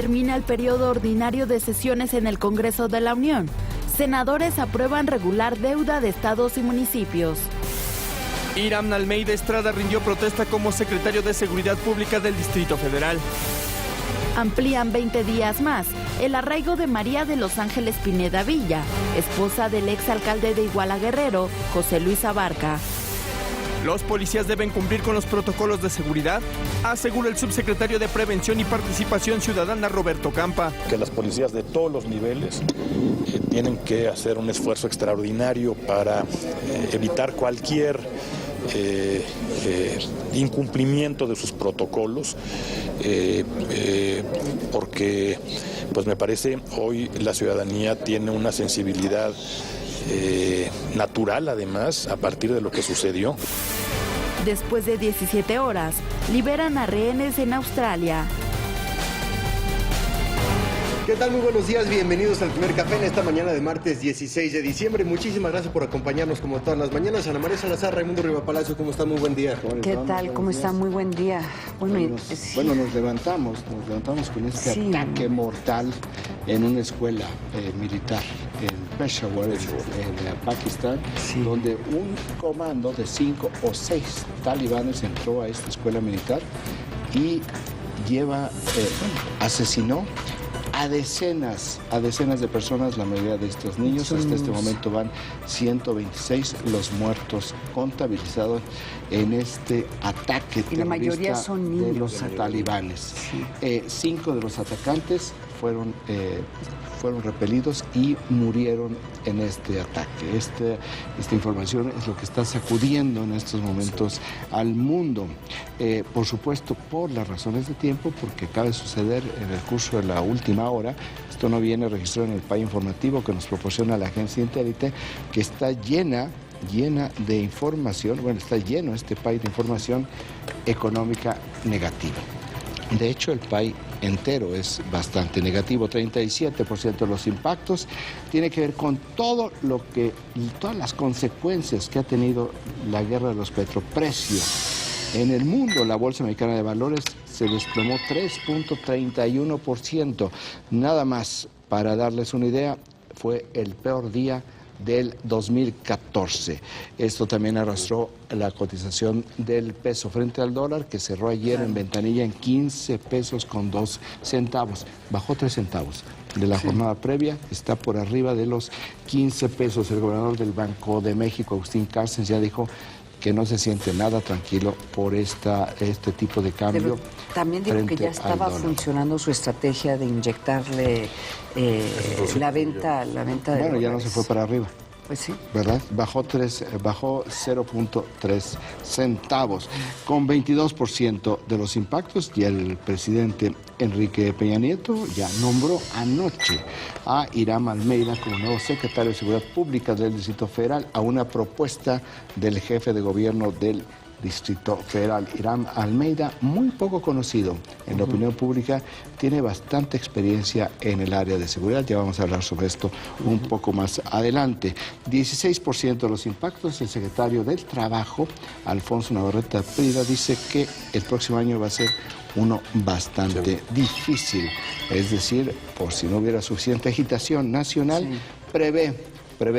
Termina el periodo ordinario de sesiones en el Congreso de la Unión. Senadores aprueban regular deuda de estados y municipios. Irán Almeida Estrada rindió protesta como secretario de Seguridad Pública del Distrito Federal. Amplían 20 días más el arraigo de María de los Ángeles Pineda Villa, esposa del exalcalde de Iguala Guerrero, José Luis Abarca. Los policías deben cumplir con los protocolos de seguridad, asegura el subsecretario de Prevención y Participación Ciudadana, Roberto Campa. Que las policías de todos los niveles tienen que hacer un esfuerzo extraordinario para evitar cualquier incumplimiento de sus protocolos, porque pues me parece hoy la ciudadanía tiene una sensibilidad natural, además, a partir de lo que sucedió. Después de 17 horas, liberan a rehenes en Australia. ¿Qué tal? Muy buenos días, bienvenidos al Primer Café en esta mañana de martes 16 de diciembre. Muchísimas gracias por acompañarnos como todas las mañanas. Ana María Salazar, Raimundo Rivapalacio, ¿cómo está? Muy buen día. ¿Qué tal? ¿Cómo está? Muy buen día. Bueno, nos levantamos con este ataque mortal en una escuela militar en Peshawar, en Pakistán, donde un comando de 5 o 6 talibanes entró a esta escuela militar y asesinó a decenas de personas, la mayoría de estos niños. Hasta este momento van 126 los muertos contabilizados en este ataque y la mayoría son niños de los talibanes. 5 de los atacantes fueron repelidos y murieron en este ataque. Esta información es lo que está sacudiendo en estos momentos al mundo. Por supuesto, por las razones de tiempo, porque acaba de suceder en el curso de la última hora. Esto no viene registrado en el PAI informativo que nos proporciona la agencia Intérite, que está llena de información, está lleno este PAI de información económica negativa. De hecho, el PAI entero es bastante negativo. 37% de los impactos tiene que ver con todas las consecuencias que ha tenido la guerra de los petroprecios. En el mundo, la Bolsa Mexicana de Valores se desplomó 3.31%. Nada más, para darles una idea, fue el peor día del 2014. Esto también arrastró la cotización del peso frente al dólar, que cerró ayer en ventanilla en 15 pesos con 2 centavos. Bajó 3 centavos de la jornada previa, está por arriba de los 15 pesos. El gobernador del Banco de México, Agustín Cárcens, ya dijo que no se siente nada tranquilo por este tipo de cambio. Pero también dijo que ya estaba funcionando su estrategia de inyectarle la venta de Bueno, ya no se fue para arriba. Pues sí. ¿Verdad? Bajó 0.3 centavos, con 22% de los impactos. Y el presidente Enrique Peña Nieto ya nombró anoche a Irán Almeida como nuevo secretario de Seguridad Pública del Distrito Federal, a una propuesta del jefe de gobierno del Distrito Federal. Irán Almeida, muy poco conocido en la opinión pública, tiene bastante experiencia en el área de seguridad. Ya vamos a hablar sobre esto un poco más adelante. 16% de los impactos. El secretario del Trabajo, Alfonso Navarrete Prida, dice que el próximo año va a ser uno bastante difícil. Es decir, por si no hubiera suficiente agitación nacional, prevé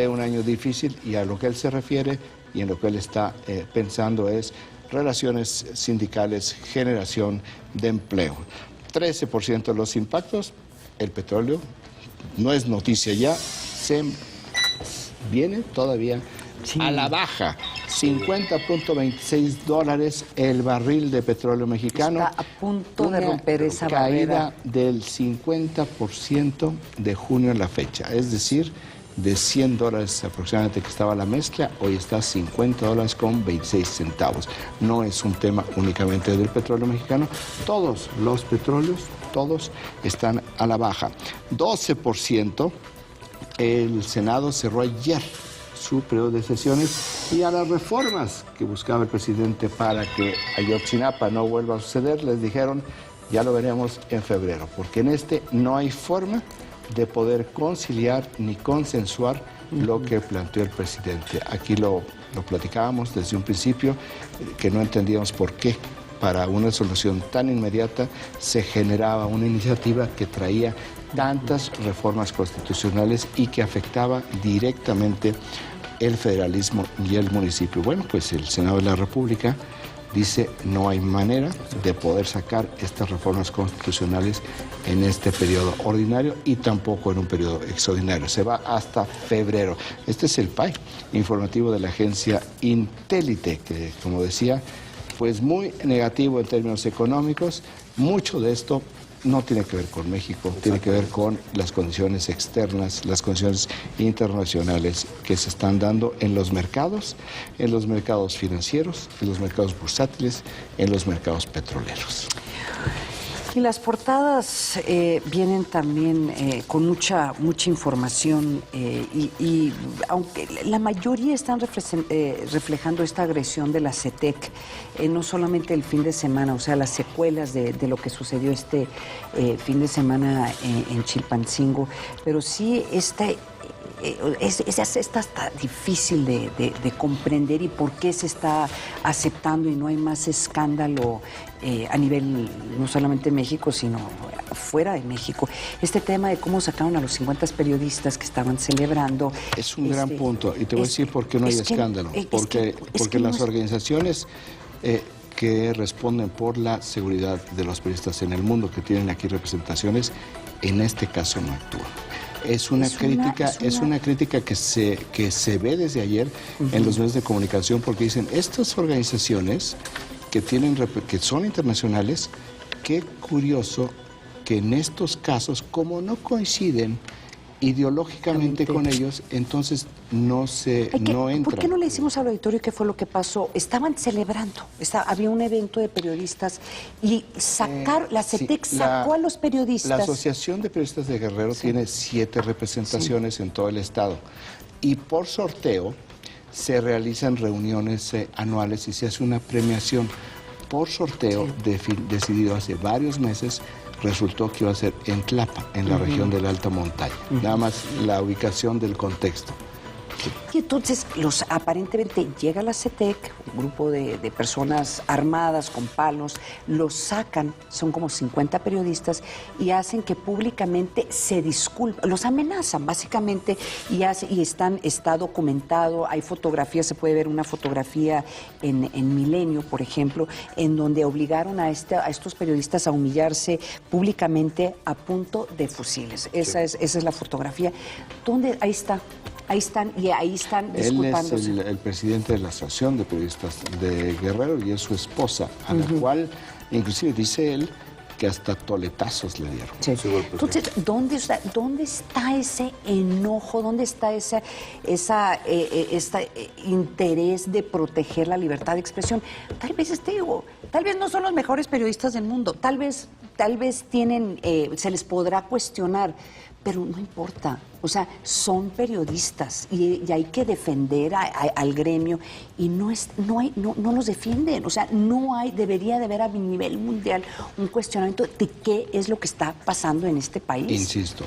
un año difícil, y a lo que él se refiere y en lo que él está pensando es relaciones sindicales, generación de empleo. 13% de los impactos. El petróleo no es noticia ya, se viene todavía a la baja. $50.26 el barril de petróleo mexicano. Está a punto de romper esa barrera. Caída del 50% de junio a la fecha, es decir, de $100 aproximadamente que estaba la mezcla, hoy está $50 con 26 centavos. No es un tema únicamente del petróleo mexicano, todos los petróleos, todos están a la baja. 12%, el Senado cerró ayer su periodo de sesiones, y a las reformas que buscaba el presidente para que Ayotzinapa no vuelva a suceder, les dijeron, ya lo veremos en febrero, porque en no hay forma de poder conciliar ni consensuar lo que planteó el presidente. Aquí lo platicábamos desde un principio, que no entendíamos por qué para una solución tan inmediata se generaba una iniciativa que traía tantas reformas constitucionales y que afectaba directamente el federalismo y el municipio. Bueno, pues el Senado de la República dice no hay manera de poder sacar estas reformas constitucionales en este periodo ordinario y tampoco en un periodo extraordinario. Se va hasta febrero. Este es el PAI informativo de la agencia Intelite, que, como decía, pues muy negativo en términos económicos. Mucho de esto no tiene que ver con México, tiene que ver con las condiciones externas, las condiciones internacionales que se están dando en los mercados financieros, en los mercados bursátiles, en los mercados petroleros. Y las portadas vienen también con mucha información y aunque la mayoría están reflejando esta agresión de la CETEC, no solamente el fin de semana, o sea, las secuelas de lo que sucedió este fin de semana en Chilpancingo, pero sí está difícil de comprender y por qué se está aceptando y no hay más escándalo a nivel no solamente de México, sino fuera de México. Este tema de cómo sacaron a los 50 periodistas que estaban celebrando. Es un gran punto y te voy a decir por qué no hay escándalo. Porque las organizaciones que responden por la seguridad de los periodistas en el mundo, que tienen aquí representaciones, en este caso no actúan. Es una crítica que se ve desde ayer en los medios de comunicación, porque dicen, estas organizaciones que son internacionales, qué curioso que en estos casos, como no coinciden ideológicamente con ellos, entonces no entran. ¿Por qué no le decimos al auditorio qué fue lo que pasó? Estaban celebrando, había un evento de periodistas y la CETEC sacó a los periodistas. La Asociación de Periodistas de Guerrero tiene 7 representaciones en todo el estado y por sorteo se realizan reuniones anuales y se hace una premiación. Por sorteo decidido hace varios meses, resultó que iba a ser en Tlapa, en la región de la alta montaña. Nada más la ubicación del contexto. Y entonces aparentemente llega la CETEC, un grupo de personas armadas con palos, los sacan, son como 50 periodistas, y hacen que públicamente se disculpen, los amenazan básicamente, está documentado, hay fotografías, se puede ver una fotografía en Milenio, por ejemplo, en donde obligaron a estos periodistas a humillarse públicamente a punto de fusiles. Esa es la fotografía. ¿Dónde? Ahí está. Ahí están disculpándose. Él es el presidente de la Asociación de Periodistas de Guerrero y es su esposa, a la cual inclusive dice él que hasta toletazos le dieron. Sí. Entonces, ¿dónde está ese enojo? ¿Dónde está ese interés de proteger la libertad de expresión? Tal vez no son los mejores periodistas del mundo, tal vez tienen, se les podrá cuestionar, pero no importa, o sea, son periodistas y hay que defender al gremio y no los defienden, o sea, debería de haber a nivel mundial un cuestionamiento de qué es lo que está pasando en este país. Insisto,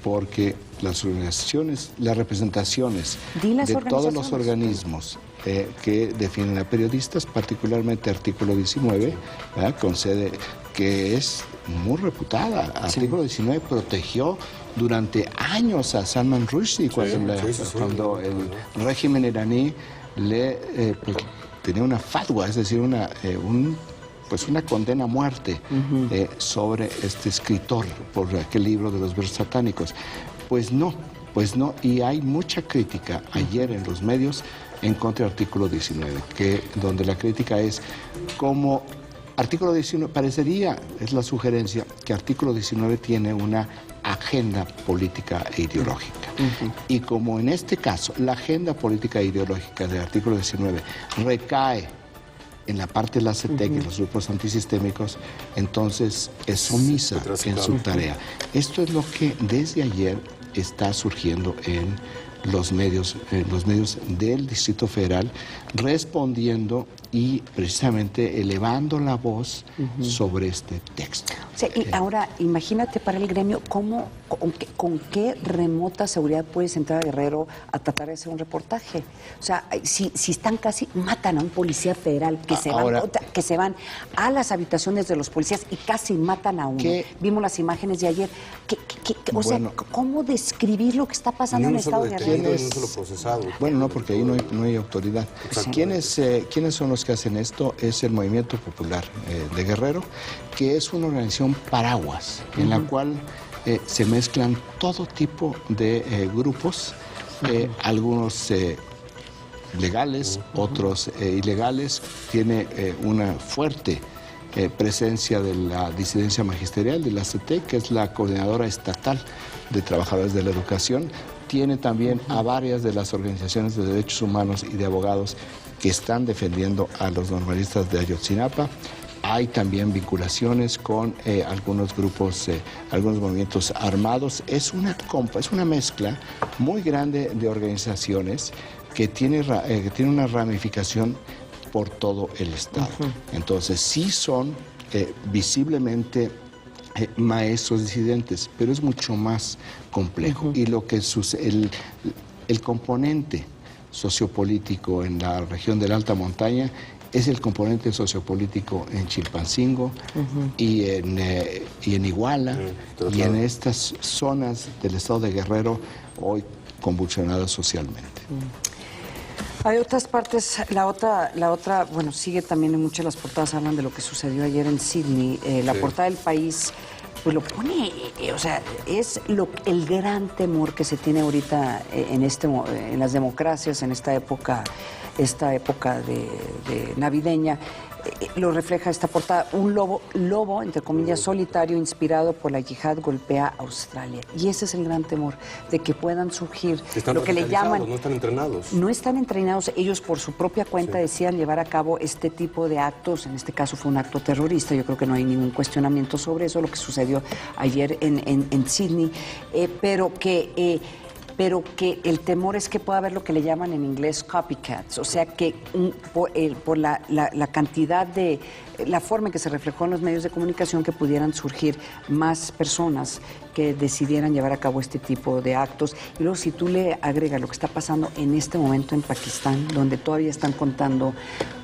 porque las organizaciones, las representaciones de todos los organismos que definen a periodistas, particularmente Artículo 19, ¿verdad?, con sede que es muy reputada. Artículo 19 protegió durante años a Salman Rushdie cuando el régimen iraní tenía una fatwa, es decir, una condena a muerte sobre este escritor por aquel libro de los versos satánicos. Pues no, y hay mucha crítica ayer en los medios en contra del artículo 19, donde la crítica es como artículo 19, es la sugerencia, que artículo 19 tiene una agenda política e ideológica. Y como en este caso la agenda política e ideológica del artículo 19 recae en la parte de la CETEC y los grupos antisistémicos, entonces es omisa en su tarea. Esto es lo que desde ayer está surgiendo en los medios del Distrito Federal, respondiendo y precisamente elevando la voz sobre este texto. O sea, y ahora, imagínate para el gremio, con qué remota seguridad puedes entrar a Guerrero a tratar de hacer un reportaje. O sea, si están casi, matan a un policía federal, que se van a las habitaciones de los policías y casi matan a uno. Vimos las imágenes de ayer. O sea, ¿cómo describir lo que está pasando en el estado de Guerrero? Bueno, no, porque ahí no hay autoridad. ¿Quiénes son los que hacen esto? Es el Movimiento Popular de Guerrero, que es una organización paraguas, en la cual se mezclan todo tipo de grupos, algunos legales, otros ilegales. Tiene una fuerte presencia de la disidencia magisterial de la CETEC, que es la coordinadora estatal de trabajadores de la educación. Tiene también a varias de las organizaciones de derechos humanos y de abogados que están defendiendo a los normalistas de Ayotzinapa. Hay también vinculaciones con algunos grupos, algunos movimientos armados. Es una mezcla muy grande de organizaciones que tiene una ramificación por todo el Estado. Entonces, sí son visiblemente maestros disidentes, pero es mucho más complejo. Y lo que el componente sociopolítico en la región de la Alta Montaña es el componente sociopolítico en Chilpancingo y en Iguala y en estas zonas del estado de Guerrero hoy convulsionadas socialmente. Hay otras partes, la otra, bueno, sigue también en muchas de las portadas, hablan de lo que sucedió ayer en Sydney. La portada del País, pues lo pone, o sea, es el gran temor que se tiene ahorita en las democracias, en esta época de navideña. Lo refleja esta portada. Un lobo, entre comillas, solitario, inspirado por la yihad, golpea a Australia. Y ese es el gran temor, de que puedan surgir lo que le llaman... No están entrenados. No están entrenados. Ellos, por su propia cuenta, decían llevar a cabo este tipo de actos. En este caso fue un acto terrorista. Yo creo que no hay ningún cuestionamiento sobre eso, lo que sucedió ayer en Sydney. Pero que el temor es que pueda haber lo que le llaman en inglés copycats, o sea que por la cantidad de, la forma en que se reflejó en los medios de comunicación, que pudieran surgir más personas que decidieran llevar a cabo este tipo de actos. Y luego si tú le agregas lo que está pasando en este momento en Pakistán, donde todavía están contando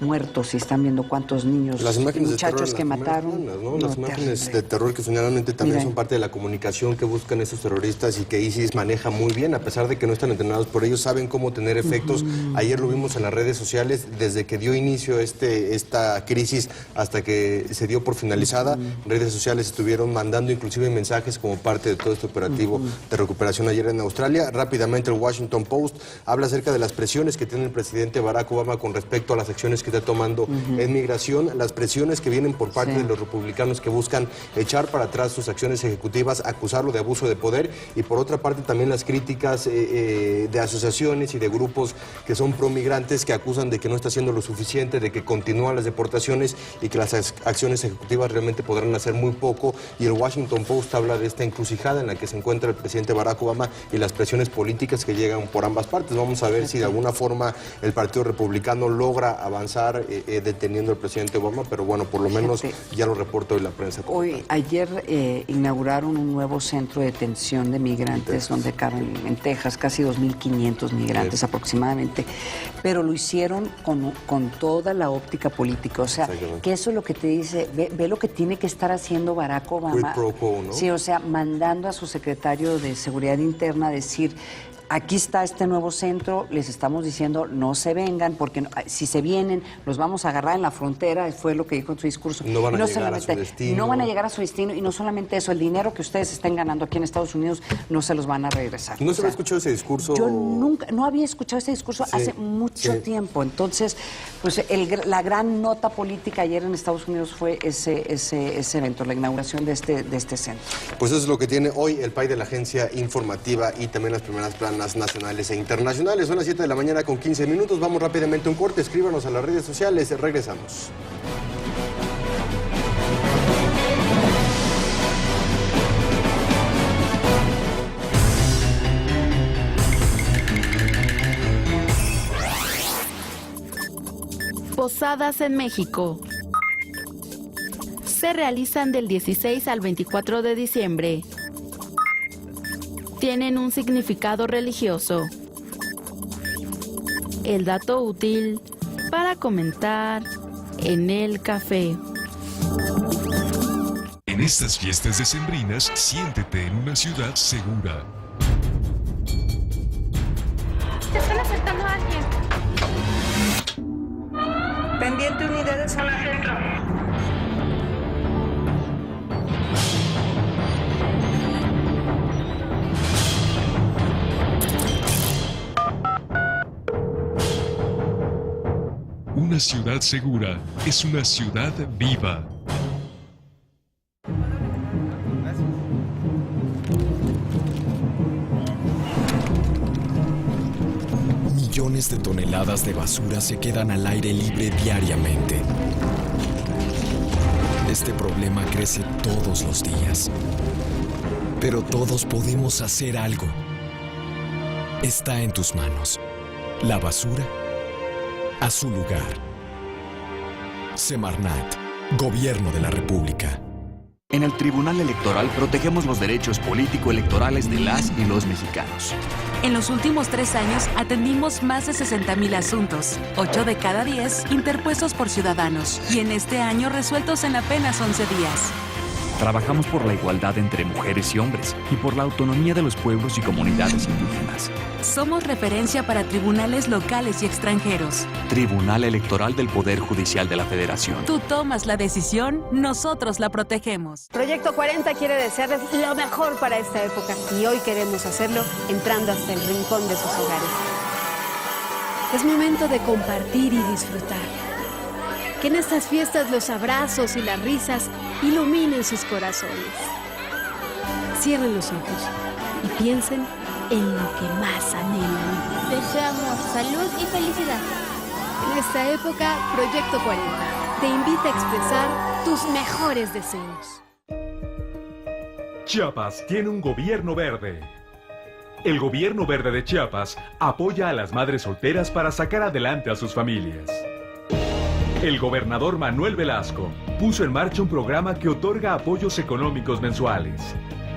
muertos y están viendo cuántos niños y muchachos que mataron. Las imágenes de terror que finalmente también son parte de la comunicación que buscan esos terroristas y que ISIS maneja muy bien, a pesar de que no están entrenados por ellos, saben cómo tener efectos. Ayer lo vimos en las redes sociales, desde que dio inicio esta crisis hasta que se dio por finalizada, redes sociales estuvieron mandando inclusive mensajes como parte de todo este operativo de recuperación ayer en Australia. Rápidamente el Washington Post habla acerca de las presiones que tiene el presidente Barack Obama con respecto a las acciones que está tomando en migración, las presiones que vienen por parte de los republicanos que buscan echar para atrás sus acciones ejecutivas, acusarlo de abuso de poder, y por otra parte también las críticas de asociaciones y de grupos que son promigrantes que acusan de que no está haciendo lo suficiente, de que continúan las deportaciones y que las acciones ejecutivas realmente podrán hacer muy poco. Y el Washington Post habla de esta encrucijada en la que se encuentra el presidente Barack Obama y las presiones políticas que llegan por ambas partes. Vamos a ver si de alguna forma el Partido Republicano logra avanzar deteniendo al presidente Obama, pero bueno, por lo menos ya lo reporta hoy la prensa. Ayer inauguraron un nuevo centro de detención de migrantes donde caben en Texas casi 2.500 migrantes aproximadamente, pero lo hicieron con toda la óptica política, o sea, que eso es lo que te dice, ve lo que tiene que estar haciendo Barack Obama. Pro quo, ¿no? Sí, o sea, mandando a su secretario de Seguridad Interna a decir: aquí está este nuevo centro, les estamos diciendo no se vengan, porque si se vienen los vamos a agarrar en la frontera, fue lo que dijo en su discurso. No van a llegar a su destino. No van a llegar a su destino, y no solamente eso, el dinero que ustedes estén ganando aquí en Estados Unidos no se los van a regresar. ¿No se había escuchado ese discurso? Yo no había escuchado ese discurso hace mucho tiempo. Entonces, pues la gran nota política ayer en Estados Unidos fue ese evento, la inauguración de este centro. Pues eso es lo que tiene hoy el país de la agencia informativa y también las primeras planas nacionales e internacionales. Son las 7 de la mañana con 15 minutos. Vamos rápidamente a un corte. Escríbanos a las redes sociales. Regresamos. Posadas en México. Se realizan del 16 al 24 de diciembre. Tienen un significado religioso. El dato útil para comentar en el café. En estas fiestas decembrinas, siéntete en una ciudad segura. Te están asaltando a alguien. Pendiente unidad de zona centro. Una ciudad segura es una ciudad viva. Millones de toneladas de basura se quedan al aire libre diariamente. Este problema crece todos los días. Pero todos podemos hacer algo. Está en tus manos. La basura a su lugar. Semarnat, Gobierno de la República. En el Tribunal Electoral protegemos los derechos político-electorales de las y los mexicanos. En los últimos 3 años atendimos más de 60,000 asuntos, 8 de cada 10 interpuestos por ciudadanos, y en este año resueltos en apenas 11 días. Trabajamos por la igualdad entre mujeres y hombres y por la autonomía de los pueblos y comunidades indígenas. Somos referencia para tribunales locales y extranjeros. Tribunal Electoral del Poder Judicial de la Federación. Tú tomas la decisión, nosotros la protegemos. Proyecto 40 quiere desearles lo mejor para esta época y hoy queremos hacerlo entrando hasta el rincón de sus hogares. Es momento de compartir y disfrutar. Que en estas fiestas los abrazos y las risas iluminen sus corazones. Cierren los ojos y piensen en lo que más anhelan. Deseamos salud y felicidad. En esta época, Proyecto 40 te invita a expresar tus mejores deseos. Chiapas tiene un gobierno verde. El gobierno verde de Chiapas apoya a las madres solteras para sacar adelante a sus familias. El gobernador Manuel Velasco puso en marcha un programa que otorga apoyos económicos mensuales,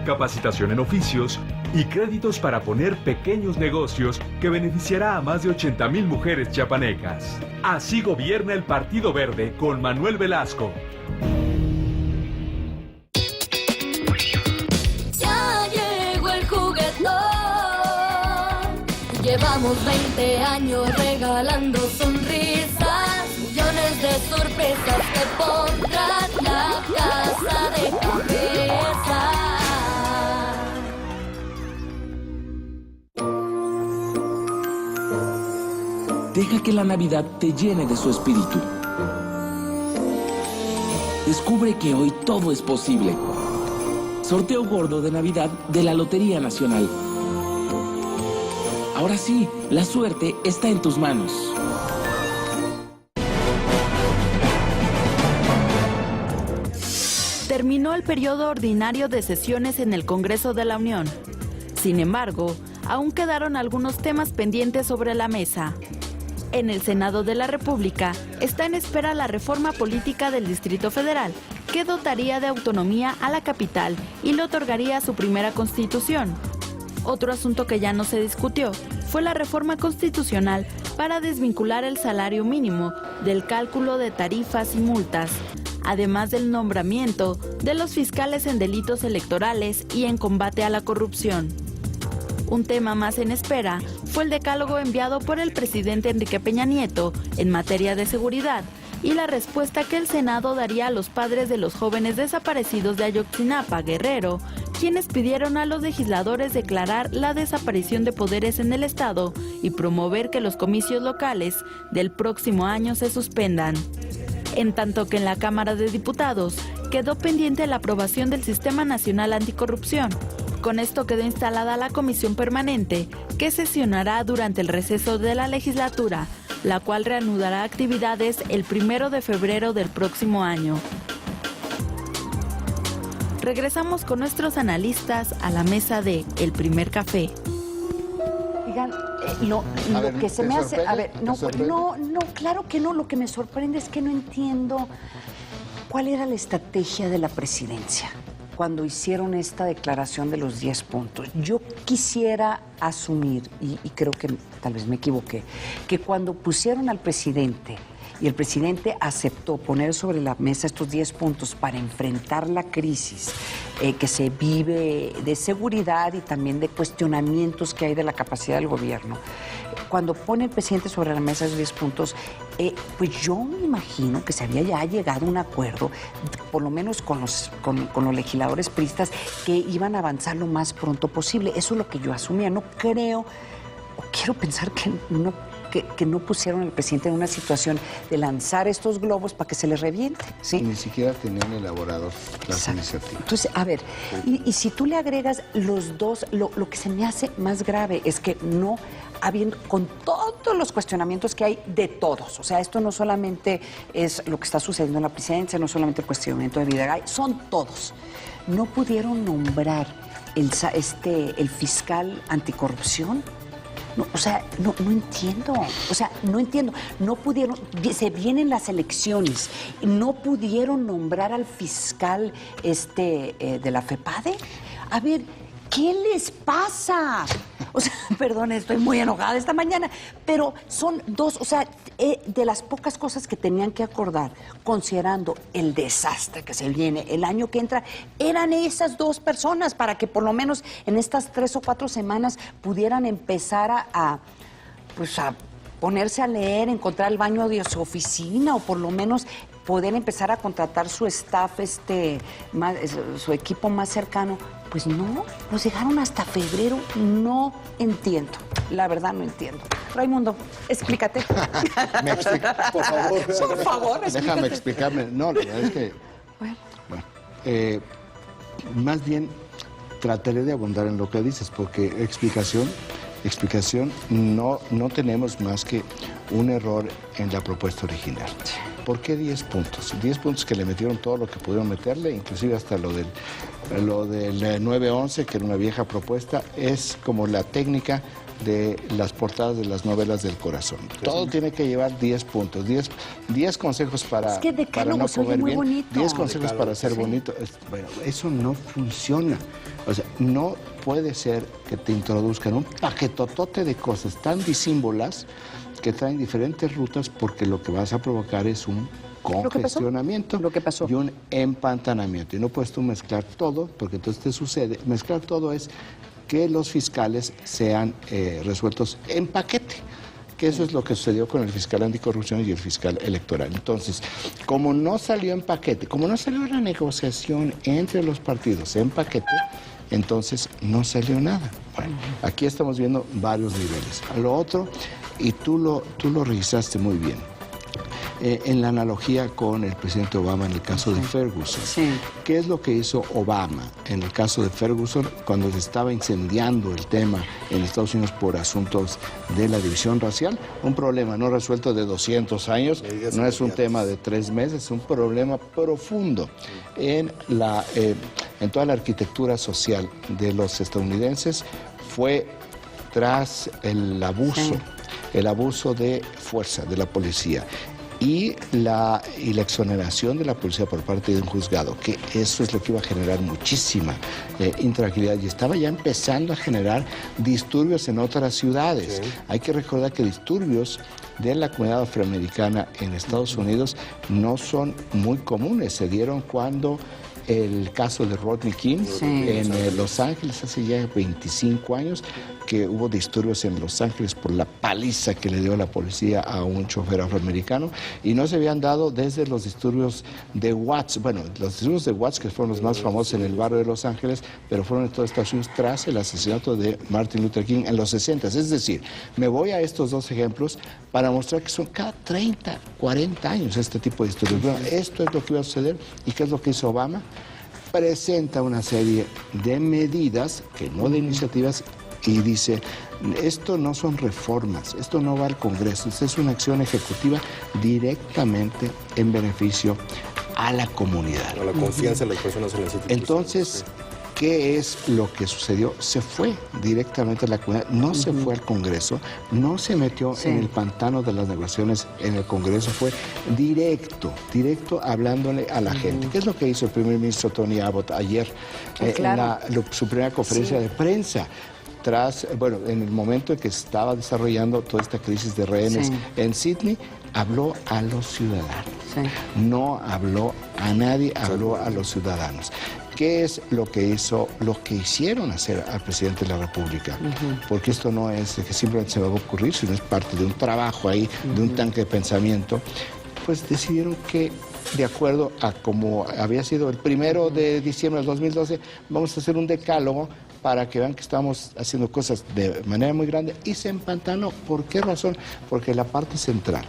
capacitación en oficios y créditos para poner pequeños negocios que beneficiará a más de 80,000 mujeres chiapanecas. Así gobierna el Partido Verde con Manuel Velasco. Ya llegó el juguetón. Llevamos 20 años regalando sonrisas, millones de sorpresas que pondrán la casa de cabeza. Deja que la Navidad te llene de su espíritu. Descubre que hoy todo es posible. Sorteo gordo de Navidad de la Lotería Nacional. Ahora sí, la suerte está en tus manos. Terminó el periodo ordinario de sesiones en el Congreso de la Unión. Sin embargo, aún quedaron algunos temas pendientes sobre la mesa. En el Senado de la República está en espera la reforma política del Distrito Federal, que dotaría de autonomía a la capital y le otorgaría su primera constitución. Otro asunto que ya no se discutió fue la reforma constitucional para desvincular el salario mínimo del cálculo de tarifas y multas, además del nombramiento de los fiscales en delitos electorales y en combate a la corrupción. Un tema más en espera fue el decálogo enviado por el presidente Enrique Peña Nieto en materia de seguridad y la respuesta que el Senado daría a los padres de los jóvenes desaparecidos de Ayotzinapa, Guerrero, quienes pidieron a los legisladores declarar la desaparición de poderes en el Estado y promover que los comicios locales del próximo año se suspendan. En tanto que en la Cámara de Diputados quedó pendiente la aprobación del Sistema Nacional Anticorrupción. Con esto quedó instalada la comisión permanente que sesionará durante el receso de la legislatura, la cual reanudará actividades el 1 de febrero del próximo año. Regresamos con nuestros analistas a la mesa de El Primer Café. Oigan, lo que se me hace... A ver, no, claro que no. Lo que me sorprende es que no entiendo cuál era la estrategia de la presidencia cuando hicieron esta declaración de los 10 puntos. Yo quisiera asumir, y creo que tal vez me equivoqué, que cuando pusieron al presidente y el presidente aceptó poner sobre la mesa estos 10 puntos para enfrentar la crisis que se vive de seguridad y también de cuestionamientos que hay de la capacidad del gobierno, cuando pone el presidente sobre la mesa esos 10 puntos, pues yo me imagino que se había ya llegado a un acuerdo, por lo menos con los legisladores priistas, que iban a avanzar lo más pronto posible. Eso es lo que yo asumía. No creo, o quiero pensar que no pusieron al presidente en una situación de lanzar estos globos para que se les reviente, ¿sí? Ni siquiera tenían elaborados las iniciativas. Entonces, a ver, y si tú le agregas los dos, lo que se me hace más grave es que no habiendo, con todos los cuestionamientos que hay de todos, o sea, esto no solamente es lo que está sucediendo en la presidencia, no solamente el cuestionamiento de Videgaray, son todos. No pudieron nombrar el fiscal anticorrupción. No, o sea, no entiendo. O sea, no entiendo. No pudieron, se vienen las elecciones, no pudieron nombrar al fiscal de la FEPADE. A ver, ¿qué les pasa? O sea, perdón, estoy muy enojada esta mañana, pero son dos, o sea, de las pocas cosas que tenían que acordar, considerando el desastre que se viene el año que entra, eran esas dos personas para que por lo menos en estas 3 o 4 semanas pudieran empezar a ponerse a leer, encontrar el baño de su oficina o por lo menos poder empezar a contratar su staff, su equipo más cercano. Pues no, nos dejaron hasta febrero. No entiendo, la verdad no entiendo. Raimundo, explícate. ¿Me explica? Por favor. Por favor, explícate. Déjame explicarme. No, la verdad es que... Bueno, más bien trataré de abundar en lo que dices, porque explicación no tenemos más que un error en la propuesta original. ¿Por qué 10 puntos? 10 puntos que le metieron todo lo que pudieron meterle, inclusive hasta lo del 9-11, que era una vieja propuesta, es como la técnica de las portadas de las novelas del corazón. Todo tiene que llevar 10 puntos, 10 consejos para no comer bien, bonito. 10 consejos para ser bonito. Bueno, eso no funciona. O sea, no puede ser que te introduzcan un paquetotote de cosas tan disímbolas que traen diferentes rutas, porque lo que vas a provocar es un congestionamiento y un empantanamiento. Y no puedes tú mezclar todo, porque entonces te sucede. Mezclar todo es que los fiscales sean resueltos en paquete, que eso es lo que sucedió con el fiscal anticorrupción y el fiscal electoral. Entonces, como no salió en paquete, como no salió la negociación entre los partidos en paquete, entonces no salió nada. Bueno, aquí estamos viendo varios niveles. A lo otro, y tú lo registraste muy bien, en la analogía con el presidente Obama en el caso de Ferguson. Sí. ¿Qué es lo que hizo Obama en el caso de Ferguson cuando se estaba incendiando el tema en Estados Unidos por asuntos de la división racial? Un problema no resuelto de 200 años, no es un tema de 3 meses, es un problema profundo en toda la arquitectura social de los estadounidenses. Fue tras el abuso de fuerza de la policía y la exoneración de la policía por parte de un juzgado, que eso es lo que iba a generar muchísima intranquilidad y estaba ya empezando a generar disturbios en otras ciudades. Sí. Hay que recordar que disturbios de la comunidad afroamericana en Estados Unidos no son muy comunes. Se dieron cuando el caso de Rodney King en Los Ángeles hace ya 25 años, que hubo disturbios en Los Ángeles por la paliza que le dio la policía a un chofer afroamericano, y no se habían dado desde los disturbios de Watts. Bueno, los disturbios de Watts, que fueron los más famosos en el barrio de Los Ángeles, pero fueron en todo Estados Unidos tras el asesinato de Martin Luther King en los 60. Es decir, me voy a estos dos ejemplos para mostrar que son cada 30, 40 años este tipo de disturbios. Bueno, esto es lo que iba a suceder. ¿Y qué es lo que hizo Obama? Presenta una serie de medidas, que no de iniciativas, y dice, esto no son reformas, esto no va al Congreso, esto es una acción ejecutiva directamente en beneficio a la comunidad. A la confianza de las personas en las instituciones. Entonces, ¿Qué es lo que sucedió? Se fue directamente a la comunidad, no se fue al Congreso, no se metió en el pantano de las negociaciones en el Congreso, fue directo hablándole a la gente. ¿Qué es lo que hizo el primer ministro Tony Abbott ayer en su primera conferencia de prensa? En el momento en que se estaba desarrollando toda esta crisis de rehenes en Sydney, habló a los ciudadanos. No habló a nadie, habló a los ciudadanos. ¿Qué es lo que hicieron hacer al presidente de la República? Porque esto no es que simplemente se va a ocurrir, sino es parte de un trabajo ahí, de un tanque de pensamiento. Pues decidieron que, de acuerdo a como había sido el 1 de diciembre del 2012, vamos a hacer un decálogo para que vean que estamos haciendo cosas de manera muy grande, y se empantanó. ¿Por qué razón? Porque la parte central,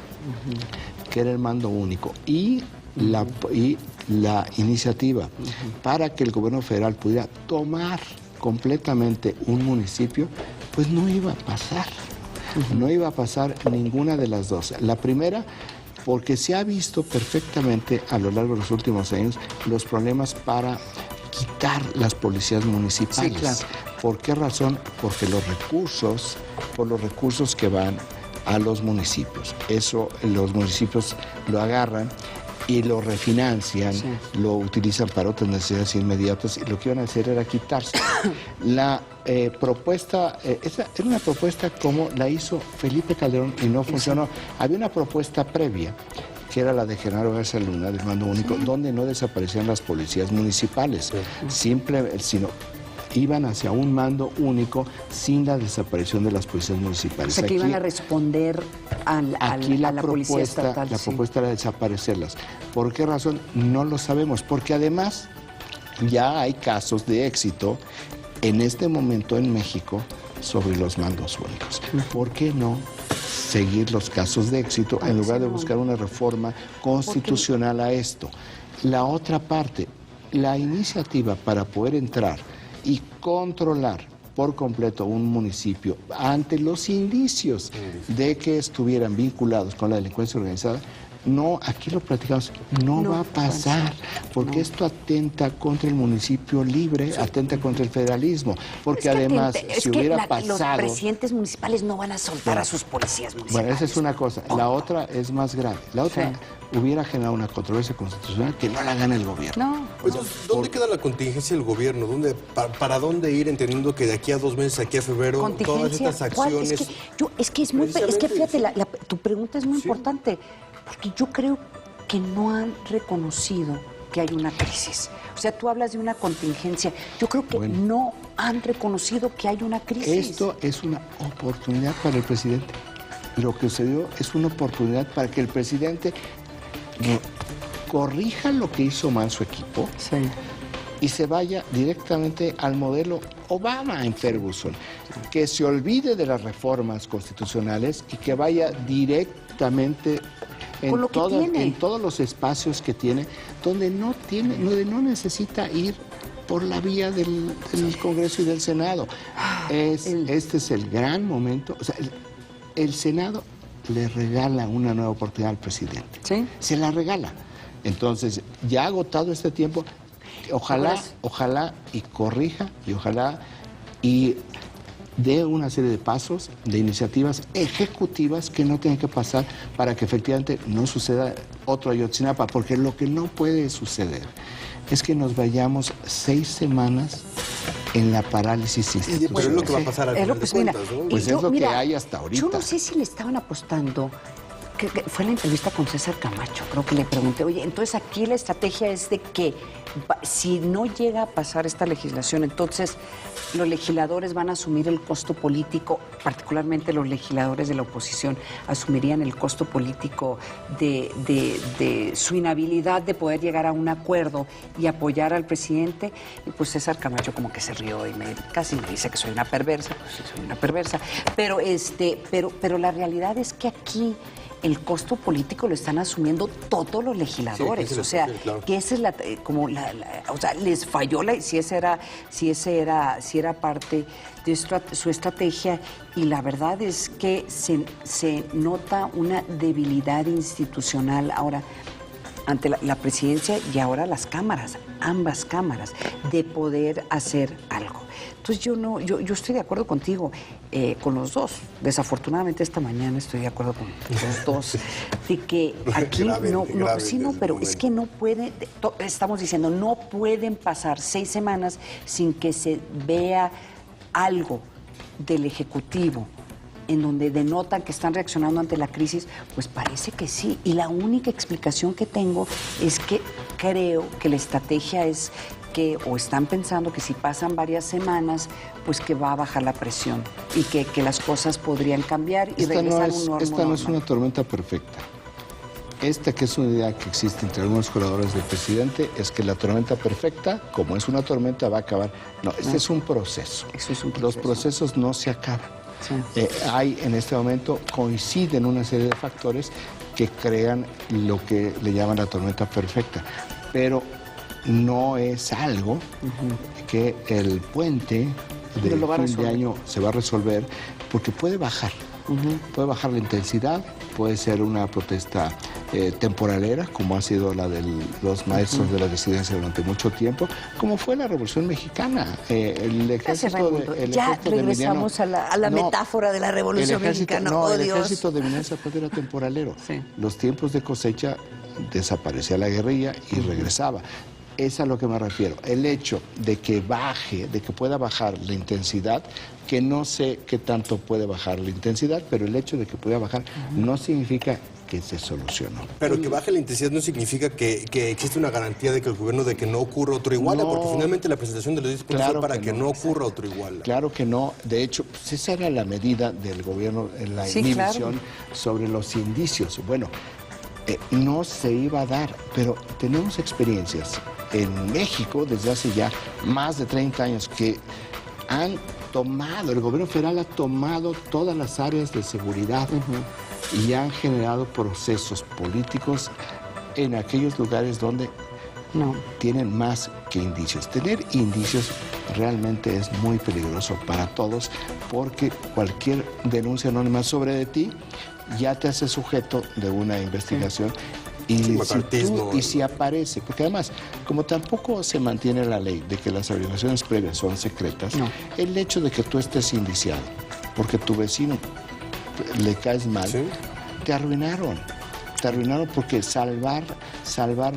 que era el mando único, y la iniciativa para que el gobierno federal pudiera tomar completamente un municipio, pues no iba a pasar. No iba a pasar ninguna de las dos. La primera, porque se ha visto perfectamente a lo largo de los últimos años los problemas para quitar las policías municipales. Sí, claro. ¿Por qué razón? Porque por los recursos que van a los municipios. Eso los municipios lo agarran y lo refinancian, lo utilizan para otras necesidades inmediatas, y lo que iban a hacer era quitarse. La propuesta, esa era una propuesta como la hizo Felipe Calderón y no funcionó. Había una propuesta previa, que era la de Genaro Garza Luna, del mando único, donde no desaparecían las policías municipales, sino iban hacia un mando único sin la desaparición de las policías municipales. O sea, que iban a responder a la policía estatal. La propuesta era desaparecerlas. ¿Por qué razón? No lo sabemos, porque además ya hay casos de éxito en este momento en México sobre los mandos únicos. ¿Por qué no seguir los casos de éxito en lugar de buscar una reforma constitucional a esto? La otra parte, la iniciativa para poder entrar y controlar por completo un municipio ante los indicios de que estuvieran vinculados con la delincuencia organizada, no, aquí lo platicamos, no va a pasar, porque esto atenta contra el municipio libre, atenta contra el federalismo, porque además, si hubiera pasado... Los presidentes municipales no van a soltar a sus policías municipales. Bueno, esa es una cosa. La otra es más grave. La otra hubiera generado una controversia constitucional que no la gana el gobierno. Pues, ¿dónde queda la contingencia del gobierno? ¿Para dónde ir, entendiendo que de aquí a 2 meses, aquí a febrero, todas estas acciones... Es que fíjate, tu pregunta es muy importante. Porque yo creo que no han reconocido que hay una crisis. O sea, tú hablas de una contingencia. Yo creo que no han reconocido que hay una crisis. Esto es una oportunidad para el presidente. Lo que sucedió es una oportunidad para que el presidente corrija lo que hizo mal su equipo y se vaya directamente al modelo Obama en Ferguson. Que se olvide de las reformas constitucionales y que vaya directamente en todos los espacios que tiene, donde no necesita ir por la vía del Congreso y del Senado. Este es el gran momento. O sea, el Senado le regala una nueva oportunidad al presidente. Se la regala. Entonces, ya ha agotado este tiempo, ojalá y corrija, y ojalá y de una serie de pasos, de iniciativas ejecutivas que no tienen que pasar para que efectivamente no suceda otro Ayotzinapa, porque lo que no puede suceder es que nos vayamos 6 semanas en la parálisis institucional. Pero es lo que va a pasar al final de cuentas, ¿no? Pues es lo que hay hasta ahorita. Yo no sé si le estaban apostando, que fue la entrevista con César Camacho, creo que le pregunté, oye, entonces aquí la estrategia es de que si no llega a pasar esta legislación, entonces los legisladores van a asumir el costo político, particularmente los legisladores de la oposición asumirían el costo político de su inhabilidad de poder llegar a un acuerdo y apoyar al presidente. Y pues César Camacho como que se rió y casi me dice que soy una perversa, pues sí, soy una perversa. Pero la realidad es que aquí el costo político lo están asumiendo todos los legisladores, que esa es o sea, les falló si era parte de su estrategia, y la verdad es que se nota una debilidad institucional. Ahora, ante la presidencia y ahora las cámaras, ambas cámaras, de poder hacer algo. Entonces yo estoy de acuerdo contigo, con los dos. Desafortunadamente esta mañana estoy de acuerdo con los dos, de que aquí pero es que no puede, estamos diciendo, no pueden pasar 6 semanas sin que se vea algo del Ejecutivo en donde denotan que están reaccionando ante la crisis. Pues parece que sí. Y la única explicación que tengo es que creo que la estrategia es que, o están pensando que si pasan varias semanas, pues que va a bajar la presión y que las cosas podrían cambiar y regresar a un normal. Esta no es una tormenta perfecta. Esta, que es una idea que existe entre algunos colaboradores del presidente, es que la tormenta perfecta, como es una tormenta, va a acabar. No, este es un proceso. Los procesos no se acaban. Sí. Hay en este momento, coinciden una serie de factores que crean lo que le llaman la tormenta perfecta, pero no es algo que el puente de fin de año se va a resolver, porque puede bajar. Puede bajar la intensidad, puede ser una protesta temporalera, como ha sido la de los maestros de la residencia durante mucho tiempo, como fue la Revolución Mexicana. El ejército ya regresamos a la metáfora de la Revolución Mexicana. El ejército de Emiliano Zapata era temporalero. Sí. Los tiempos de cosecha desaparecía la guerrilla y regresaba. Es a lo que me refiero. El hecho de que baje, de que pueda bajar la intensidad, que no sé qué tanto puede bajar la intensidad, pero el hecho de que pueda bajar no significa que se solucionó. Pero que baje la intensidad no significa que existe una garantía de que el gobierno, de que no ocurra otro Iguala, porque finalmente la presentación de los discursos fue para que no ocurra otro Iguala. Claro que no. De hecho, pues esa era la medida del gobierno en la inhibición sobre los indicios. Bueno, no se iba a dar, pero tenemos experiencias en México desde hace ya más de 30 años que han tomado, el gobierno federal ha tomado todas las áreas de seguridad y han generado procesos políticos en aquellos lugares donde tienen más que indicios. Tener indicios realmente es muy peligroso para todos, porque cualquier denuncia anónima sobre de ti ya te hace sujeto de una investigación. Y si aparece, porque además, como tampoco se mantiene la ley de que las averiguaciones previas son secretas, el hecho de que tú estés indiciado porque tu vecino le caes mal, te arruinaron porque salvar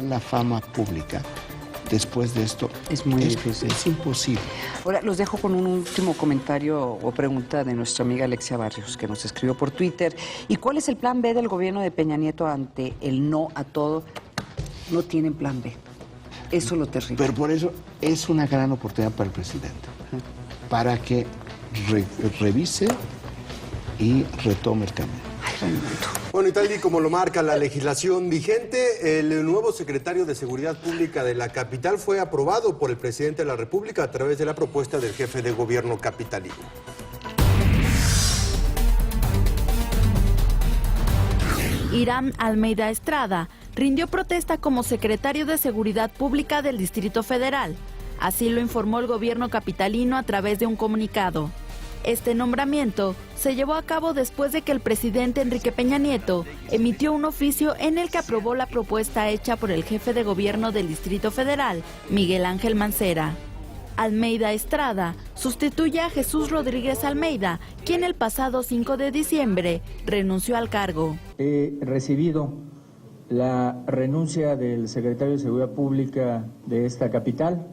la fama pública después de esto es muy difícil. Es imposible. Ahora los dejo con un último comentario o pregunta de nuestra amiga Alexia Barrios, que nos escribió por Twitter. ¿Y cuál es el plan B del gobierno de Peña Nieto ante el no a todo? No tienen plan B. Eso es lo terrible. Pero por eso es una gran oportunidad para el presidente, para que revise y retome el camino. Bueno, y tal y como lo marca la legislación vigente, el nuevo secretario de Seguridad Pública de la capital fue aprobado por el presidente de la República a través de la propuesta del jefe de gobierno capitalino. Irán Almeida Estrada rindió protesta como secretario de Seguridad Pública del Distrito Federal. Así lo informó el gobierno capitalino a través de un comunicado. Este nombramiento se llevó a cabo después de que el presidente Enrique Peña Nieto emitió un oficio en el que aprobó la propuesta hecha por el jefe de gobierno del Distrito Federal, Miguel Ángel Mancera. Almeida Estrada sustituye a Jesús Rodríguez Almeida, quien el pasado 5 de diciembre renunció al cargo. He recibido la renuncia del secretario de Seguridad Pública de esta capital,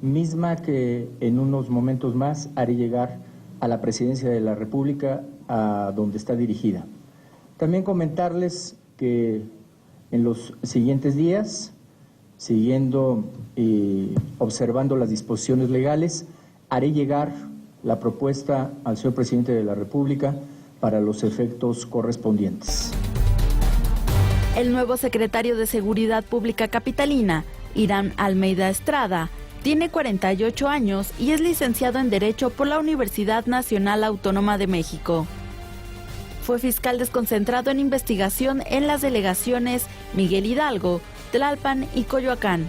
misma que en unos momentos más haré llegar a la Presidencia de la República, a donde está dirigida. También comentarles que en los siguientes días, siguiendo y observando las disposiciones legales, haré llegar la propuesta al señor Presidente de la República para los efectos correspondientes. El nuevo secretario de Seguridad Pública capitalina, Irán Almeida Estrada, tiene 48 años y es licenciado en Derecho por la Universidad Nacional Autónoma de México. Fue fiscal desconcentrado en investigación en las delegaciones Miguel Hidalgo, Tlalpan y Coyoacán.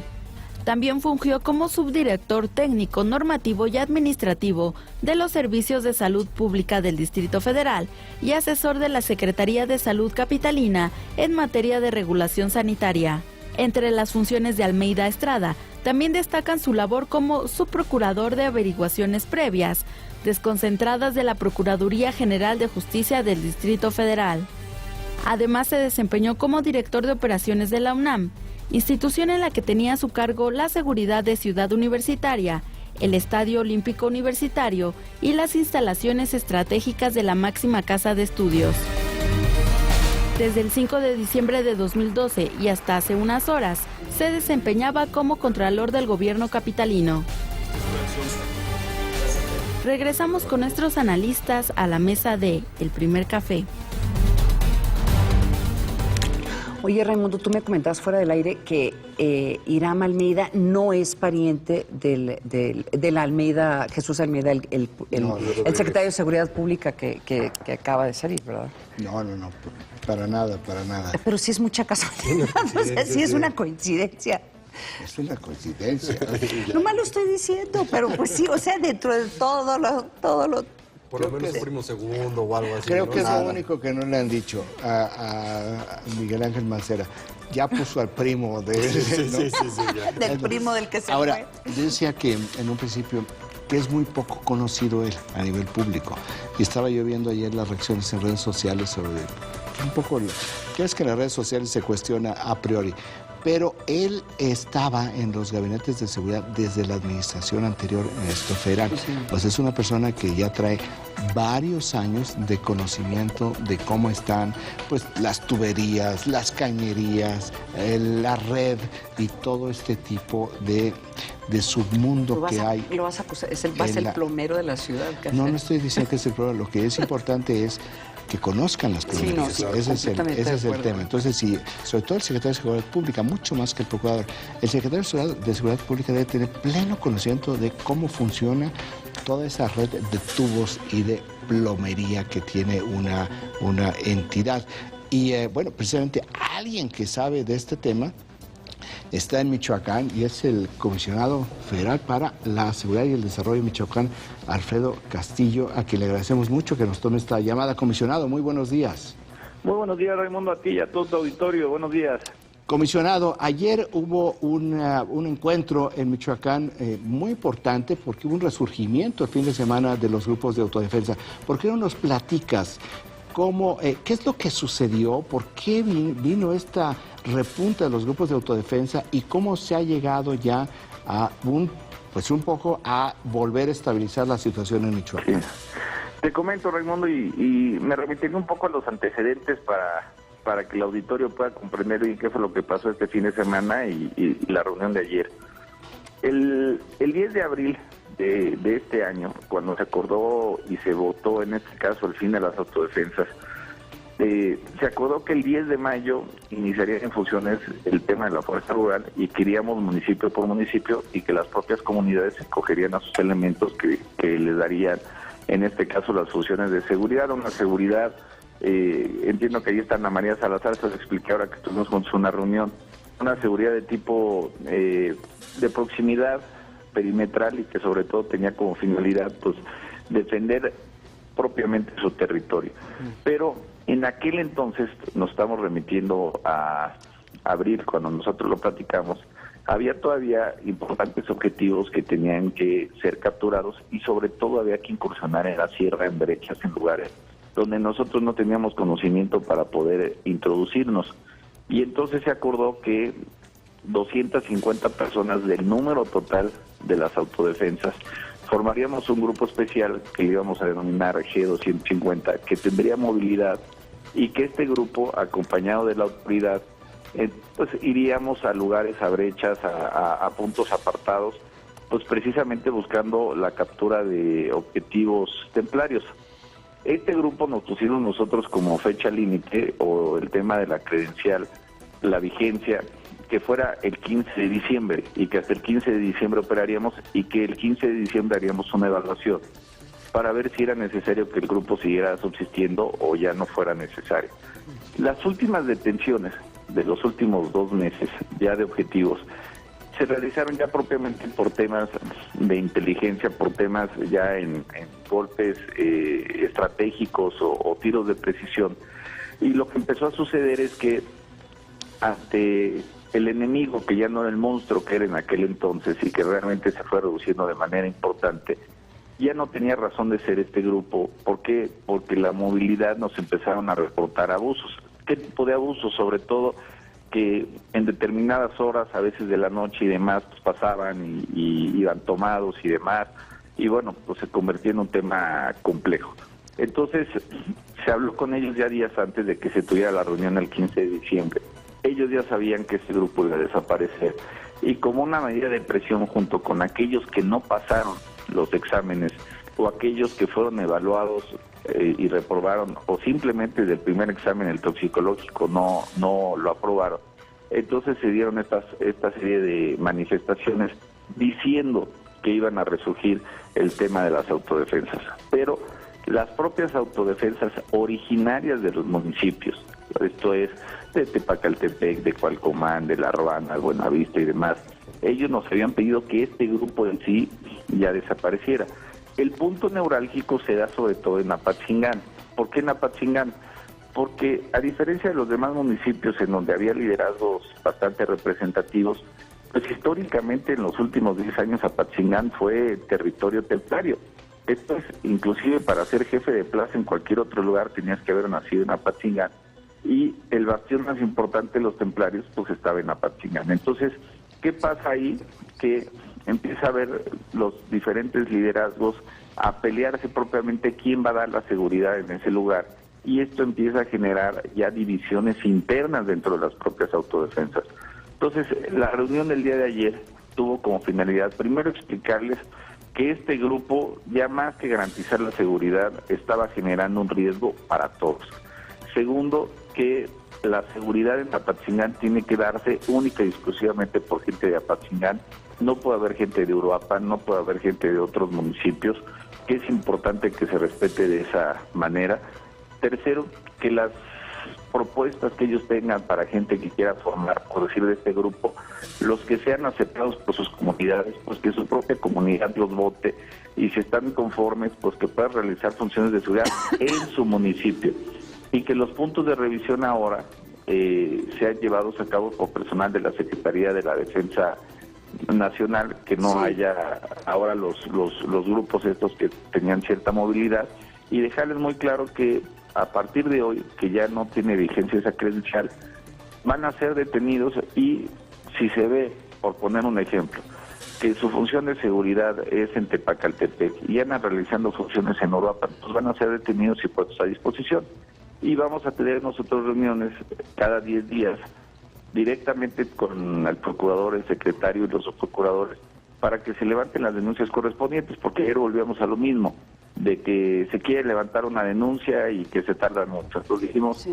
También fungió como subdirector técnico, normativo y administrativo de los Servicios de Salud Pública del Distrito Federal y asesor de la Secretaría de Salud Capitalina en materia de regulación sanitaria. Entre las funciones de Almeida Estrada, también destacan su labor como subprocurador de averiguaciones previas, desconcentradas de la Procuraduría General de Justicia del Distrito Federal. Además, se desempeñó como director de operaciones de la UNAM, institución en la que tenía a su cargo la seguridad de Ciudad Universitaria, el Estadio Olímpico Universitario y las instalaciones estratégicas de la máxima casa de estudios. Desde el 5 de diciembre de 2012 y hasta hace unas horas, se desempeñaba como contralor del gobierno capitalino. Regresamos con nuestros analistas a la mesa de El Primer Café. Oye, Raimundo, tú me comentabas fuera del aire que Hiram Almeida no es pariente del Almeida, Jesús Almeida, el secretario de Seguridad Pública que acaba de salir, ¿verdad? No, para nada. Pero sí es mucha casualidad, o sea, sí es una coincidencia. Es una coincidencia. No más lo estoy diciendo, pero pues sí, o sea, dentro de todo lo por lo menos un primo segundo o algo así. Creo que es lo único que no le han dicho a Miguel Ángel Mancera. Ya puso al primo de del primo del que se Ahora, yo decía que en un principio que es muy poco conocido él a nivel público. Y estaba yo viendo ayer las reacciones en redes sociales sobre un poco que es que en las redes sociales se cuestiona a priori. Pero él estaba en los gabinetes de seguridad desde la administración anterior federal. Pues es una persona que ya trae varios años de conocimiento de cómo están pues las tuberías, las cañerías, la red y todo este tipo de submundo que hay. Lo vas a acusar, va a ser el plomero de la ciudad. No estoy diciendo que es el plomero. Lo que es importante es que conozcan las plomerías. Sí, ese es el tema. Entonces, sí, sobre todo el secretario de Seguridad Pública, mucho más que el procurador, el secretario de Seguridad Pública debe tener pleno conocimiento de cómo funciona toda esa red de tubos y de plomería que tiene una entidad. Y bueno, precisamente alguien que sabe de este tema está en Michoacán y es el comisionado federal para la seguridad y el desarrollo de Michoacán, Alfredo Castillo, a quien le agradecemos mucho que nos tome esta llamada. Comisionado, muy buenos días. Muy buenos días, Raimundo, a ti y a todo tu auditorio. Buenos días. Comisionado, ayer hubo un encuentro en Michoacán muy importante porque hubo un resurgimiento el fin de semana de los grupos de autodefensa. ¿Por qué no nos platicas qué es lo que sucedió? ¿Por qué vino esta repunta de los grupos de autodefensa y cómo se ha llegado ya a un poco a volver a estabilizar la situación en Michoacán? Sí. Te comento, Raimundo, y me remitiré un poco a los antecedentes para que el auditorio pueda comprender bien qué fue lo que pasó este fin de semana y la reunión de ayer. El 10 de abril de este año, cuando se acordó y se votó en este caso el fin de las autodefensas, se acordó que el 10 de mayo iniciaría en funciones el tema de la fuerza rural y que iríamos municipio por municipio y que las propias comunidades escogerían a sus elementos que les darían, en este caso, las funciones de seguridad. Una seguridad, entiendo que ahí está Ana María Salazar, se lo expliqué ahora que tuvimos juntos una reunión, una seguridad de tipo de proximidad, perimetral, y que sobre todo tenía como finalidad pues defender propiamente su territorio. Pero en aquel entonces, nos estamos remitiendo a abril, cuando nosotros lo platicamos, había todavía importantes objetivos que tenían que ser capturados y sobre todo había que incursionar en la sierra, en brechas, en lugares donde nosotros no teníamos conocimiento para poder introducirnos. Y entonces se acordó que 250 personas del número total de las autodefensas formaríamos un grupo especial que íbamos a denominar G250, que tendría movilidad, y que este grupo, acompañado de la autoridad, pues iríamos a lugares, a brechas, a puntos apartados, pues precisamente buscando la captura de objetivos templarios. Este grupo nos pusimos nosotros como fecha límite, o el tema de la credencial, la vigencia, que fuera el 15 de diciembre y que hasta el 15 de diciembre operaríamos, y que el 15 de diciembre haríamos una evaluación para ver si era necesario que el grupo siguiera subsistiendo o ya no fuera necesario. Las últimas detenciones de los últimos 2 meses, ya de objetivos, se realizaron ya propiamente por temas de inteligencia, por temas ya en golpes estratégicos o tiros de precisión. Y lo que empezó a suceder es que ante el enemigo, que ya no era el monstruo que era en aquel entonces y que realmente se fue reduciendo de manera importante, ya no tenía razón de ser este grupo. ¿Por qué? Porque la movilidad nos empezaron a reportar abusos. ¿Qué tipo de abusos? Sobre todo que en determinadas horas, a veces de la noche y demás, pues pasaban y iban tomados y demás, y bueno, pues se convertía en un tema complejo. Entonces, se habló con ellos ya días antes de que se tuviera la reunión el 15 de diciembre. Ellos ya sabían que este grupo iba a desaparecer, y como una medida de presión junto con aquellos que no pasaron los exámenes o aquellos que fueron evaluados y reprobaron, o simplemente del primer examen, el toxicológico, no lo aprobaron, entonces se dieron esta serie de manifestaciones diciendo que iban a resurgir el tema de las autodefensas. Pero las propias autodefensas originarias de los municipios, esto es de Tepacaltepec, de Cualcomán, de La Ruana, Buenavista y demás, ellos nos habían pedido que este grupo en sí ya desapareciera. El punto neurálgico se da sobre todo en Apatzingán. ¿Por qué en Apatzingán? Porque a diferencia de los demás municipios en donde había liderazgos bastante representativos, pues históricamente en los últimos 10 años Apatzingán fue territorio templario. Esto es, inclusive para ser jefe de plaza en cualquier otro lugar tenías que haber nacido en Apatzingán, y el bastión más importante de los templarios pues estaba en Apatzingán. Entonces, ¿qué pasa ahí? Que empieza a ver los diferentes liderazgos a pelearse propiamente quién va a dar la seguridad en ese lugar, y esto empieza a generar ya divisiones internas dentro de las propias autodefensas. Entonces, la reunión del día de ayer tuvo como finalidad, primero, explicarles que este grupo, ya más que garantizar la seguridad, estaba generando un riesgo para todos. Segundo, que la seguridad en Apatzingán tiene que darse única y exclusivamente por gente de Apatzingán. No puede haber gente de Uruapan, no puede haber gente de otros municipios, que es importante que se respete de esa manera. Tercero, que las propuestas que ellos tengan para gente que quiera formar, por decir, de este grupo, los que sean aceptados por sus comunidades, pues que su propia comunidad los vote, y si están conformes, pues que puedan realizar funciones de seguridad en su municipio, y que los puntos de revisión ahora sean llevados a cabo por personal de la Secretaría de la Defensa Nacional, que no haya ahora los grupos estos que tenían cierta movilidad, y dejarles muy claro que a partir de hoy, que ya no tiene vigencia esa credencial, van a ser detenidos, y si se ve, por poner un ejemplo, que su función de seguridad es en Tepacaltepec y andan realizando funciones en Uruapan, pues van a ser detenidos y puestos a disposición. Y vamos a tener nosotros reuniones cada 10 días directamente con el procurador, el secretario y los subprocuradores, para que se levanten las denuncias correspondientes, porque ayer volvíamos a lo mismo, de que se quiere levantar una denuncia y que se tarda mucho. Entonces dijimos,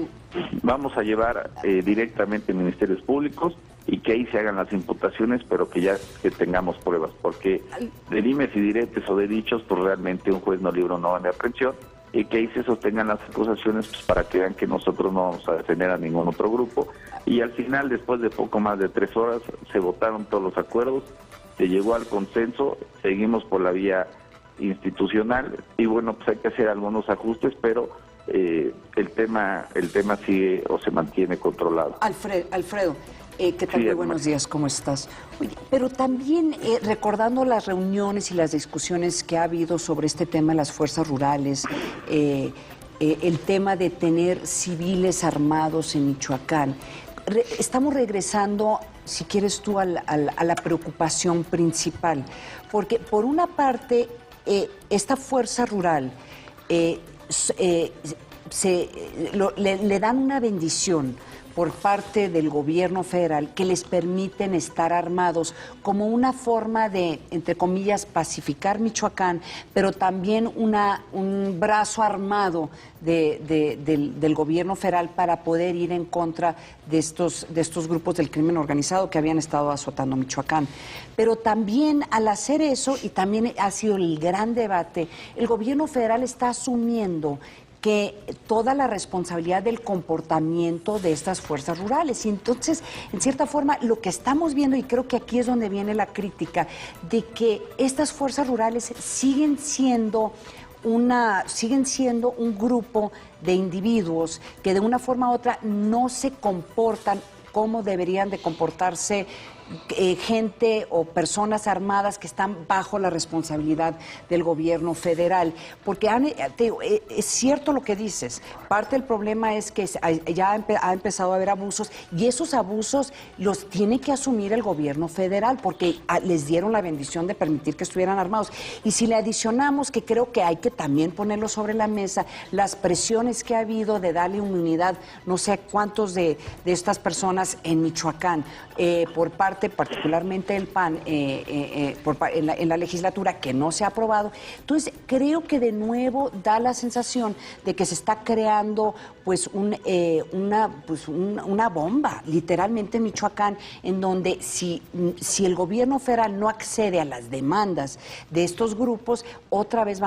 vamos a llevar directamente a ministerios públicos y que ahí se hagan las imputaciones, pero que ya que tengamos pruebas, porque de dimes y diretes o de dichos, pues realmente un juez no libra una orden de aprehensión, y que ahí se sostengan las acusaciones, pues para que vean que nosotros no vamos a defender a ningún otro grupo. Y al final, después de poco más de 3 horas, se votaron todos los acuerdos, se llegó al consenso, seguimos por la vía institucional, y bueno, pues hay que hacer algunos ajustes, pero el tema sigue o se mantiene controlado. Alfredo, ¿qué tal? Muy buenos días, ¿cómo estás? Oye, pero también recordando las reuniones y las discusiones que ha habido sobre este tema de las fuerzas rurales, el tema de tener civiles armados en Michoacán, estamos regresando, si quieres tú, a la preocupación principal, porque por una parte esta fuerza rural le dan una bendición por parte del gobierno federal que les permiten estar armados como una forma de, entre comillas, pacificar Michoacán, pero también un brazo armado del gobierno federal para poder ir en contra de estos grupos del crimen organizado que habían estado azotando Michoacán. Pero también al hacer eso, y también ha sido el gran debate, el gobierno federal está asumiendo que toda la responsabilidad del comportamiento de estas fuerzas rurales. Y entonces, en cierta forma, lo que estamos viendo, y creo que aquí es donde viene la crítica, de que estas fuerzas rurales siguen siendo un grupo de individuos que de una forma u otra no se comportan cómo deberían de comportarse gente o personas armadas que están bajo la responsabilidad del gobierno federal. Porque es cierto lo que dices, parte del problema es que ya ha empezado a haber abusos y esos abusos los tiene que asumir el gobierno federal porque les dieron la bendición de permitir que estuvieran armados. Y si le adicionamos, que creo que hay que también ponerlo sobre la mesa, las presiones que ha habido de darle inmunidad, no sé cuántos de estas personas en Michoacán, por parte particularmente el PAN en la legislatura, que no se ha aprobado. Entonces creo que de nuevo da la sensación de que se está creando pues una bomba literalmente en Michoacán, en donde si el gobierno federal no accede a las demandas de estos grupos, otra vez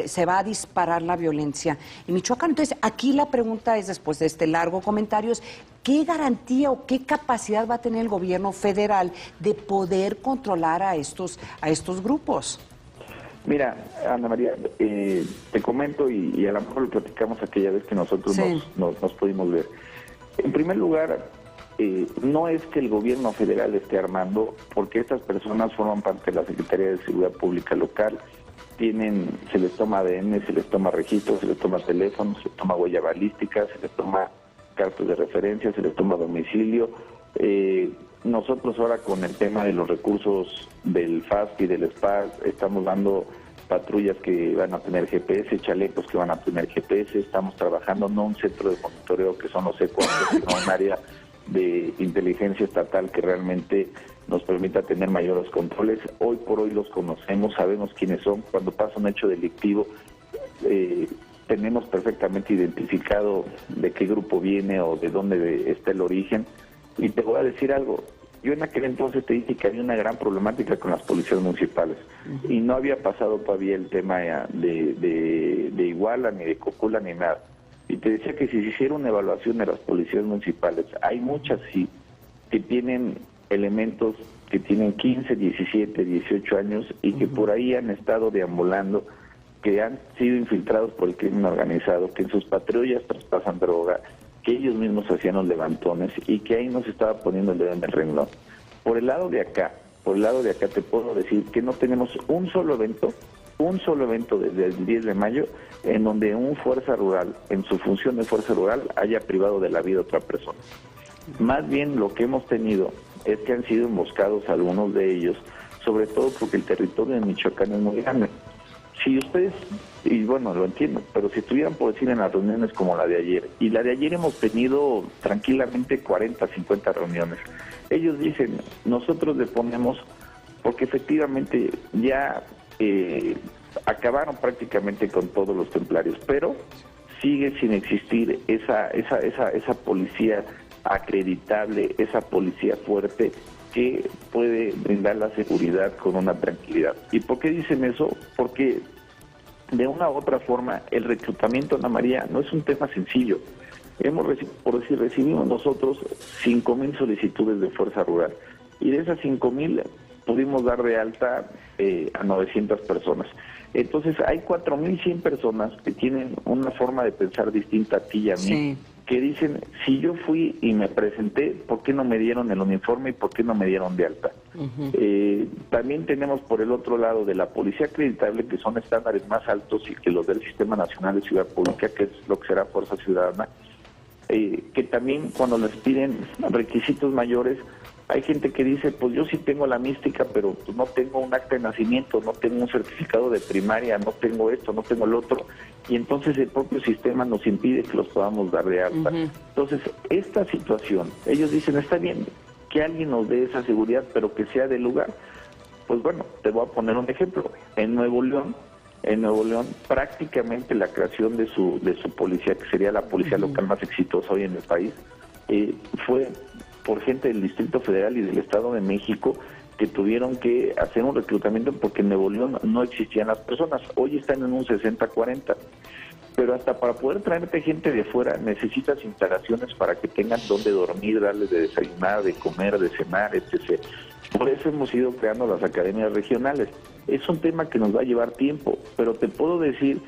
se va a disparar la violencia en Michoacán. Entonces aquí la pregunta es, después de este largo comentario, es ¿qué garantía o qué capacidad va a tener el gobierno federal de poder controlar a estos grupos? Mira, Ana María, te comento y a lo mejor lo platicamos aquella vez que nosotros nos pudimos ver. En primer lugar, no es que el gobierno federal esté armando, porque estas personas forman parte de la Secretaría de Seguridad Pública local, se les toma ADN, se les toma registro, se les toma teléfono, se les toma huella balística, se les toma cartas de referencia, se les toma domicilio. Nosotros ahora con el tema de los recursos del FAST y del SPA estamos dando patrullas que van a tener GPS, chalecos que van a tener GPS, estamos trabajando no un centro de monitoreo que son los C4, sino un área de inteligencia estatal que realmente nos permita tener mayores controles. Hoy por hoy los conocemos, sabemos quiénes son. Cuando pasa un hecho delictivo, tenemos perfectamente identificado de qué grupo viene o de dónde está el origen. Y te voy a decir algo, yo en aquel entonces te dije que había una gran problemática con las policías municipales y no había pasado todavía el tema de Iguala, ni de Cocula, ni nada. Y te decía que si se hiciera una evaluación de las policías municipales, hay muchas sí que tienen elementos que tienen 15, 17, 18 años y que por ahí han estado deambulando, que han sido infiltrados por el crimen organizado, que en sus patrullas traspasan droga, que ellos mismos hacían los levantones y que ahí nos estaba poniendo el dedo en el renglón. Por el lado de acá te puedo decir que no tenemos un solo evento desde el 10 de mayo en donde un fuerza rural, en su función de fuerza rural, haya privado de la vida a otra persona. Más bien lo que hemos tenido es que han sido emboscados algunos de ellos, sobre todo porque el territorio de Michoacán es muy grande. Si ustedes, y bueno, lo entiendo, pero si estuvieran por decir en las reuniones como la de ayer, y la de ayer hemos tenido tranquilamente 40, 50 reuniones, ellos dicen, nosotros le ponemos, porque efectivamente ya acabaron prácticamente con todos los templarios, pero sigue sin existir esa policía acreditable, esa policía fuerte que puede brindar la seguridad con una tranquilidad. ¿Y por qué dicen eso? Porque de una u otra forma el reclutamiento, Ana María, no es un tema sencillo. Recibimos nosotros 5,000 solicitudes de fuerza rural y de esas 5,000 pudimos dar de alta a 900 personas. Entonces hay 4,100 personas que tienen una forma de pensar distinta a ti y a mí, que dicen, si yo fui y me presenté, ¿por qué no me dieron el uniforme y por qué no me dieron de alta? También tenemos por el otro lado de la policía acreditable, que son estándares más altos y que los del Sistema Nacional de Seguridad Pública, que es lo que será Fuerza Ciudadana, que también cuando les piden requisitos mayores, hay gente que dice, pues yo sí tengo la mística, pero pues no tengo un acta de nacimiento, no tengo un certificado de primaria, no tengo esto, no tengo el otro, y entonces el propio sistema nos impide que los podamos dar de alta. Entonces, esta situación, ellos dicen, está bien que alguien nos dé esa seguridad, pero que sea del lugar. Pues bueno, te voy a poner un ejemplo. En Nuevo León, prácticamente la creación de su policía, que sería la policía local más exitosa hoy en el país, fue por gente del Distrito Federal y del Estado de México, que tuvieron que hacer un reclutamiento porque en Nuevo León no existían las personas. Hoy están en un 60-40. Pero hasta para poder traerte gente de fuera necesitas instalaciones para que tengan donde dormir, darles de desayunar, de comer, de cenar, etc. Por eso hemos ido creando las academias regionales. Es un tema que nos va a llevar tiempo, pero te puedo decir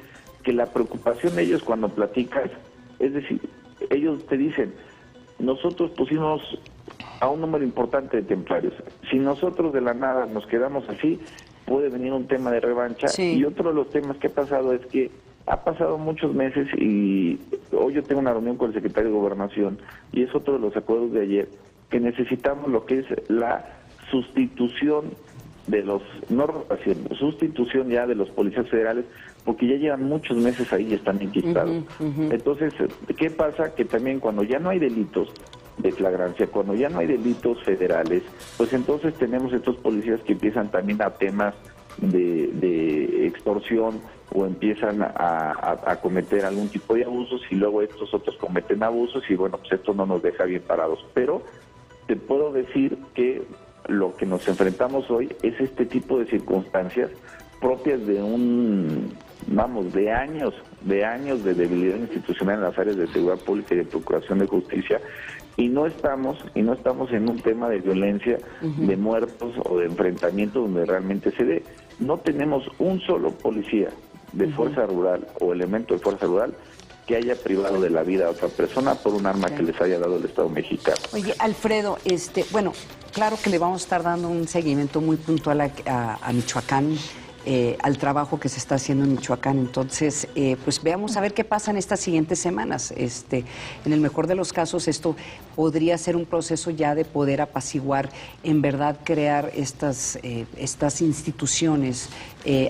que la preocupación de ellos cuando platicas, es decir, ellos te dicen, nosotros pusimos a un número importante de templarios. Si nosotros de la nada nos quedamos así, puede venir un tema de revancha. Y otro de los temas que ha pasado es que ha pasado muchos meses y hoy yo tengo una reunión con el secretario de Gobernación y es otro de los acuerdos de ayer, que necesitamos lo que es la sustitución de los, no rotación, sustitución ya de los policías federales, porque ya llevan muchos meses ahí y están enquistados. Entonces, ¿qué pasa? Que también cuando ya no hay delitos de flagrancia, cuando ya no hay delitos federales, pues entonces tenemos estos policías que empiezan también a temas de extorsión o empiezan a cometer algún tipo de abusos y luego estos otros cometen abusos y bueno, pues esto no nos deja bien parados. Pero te puedo decir que lo que nos enfrentamos hoy es este tipo de circunstancias propias de de años de debilidad institucional en las áreas de seguridad pública y de procuración de justicia, y no estamos en un tema de violencia, de muertos o de enfrentamiento donde realmente se dé. No tenemos un solo policía de fuerza rural o elemento de fuerza rural que haya privado de la vida a otra persona por un arma que les haya dado el Estado mexicano. Oye, Alfredo, bueno, claro que le vamos a estar dando un seguimiento muy puntual a Michoacán, al trabajo que se está haciendo en Michoacán. Entonces, pues veamos a ver qué pasa en estas siguientes semanas. En el mejor de los casos, esto podría ser un proceso ya de poder apaciguar, en verdad crear estas instituciones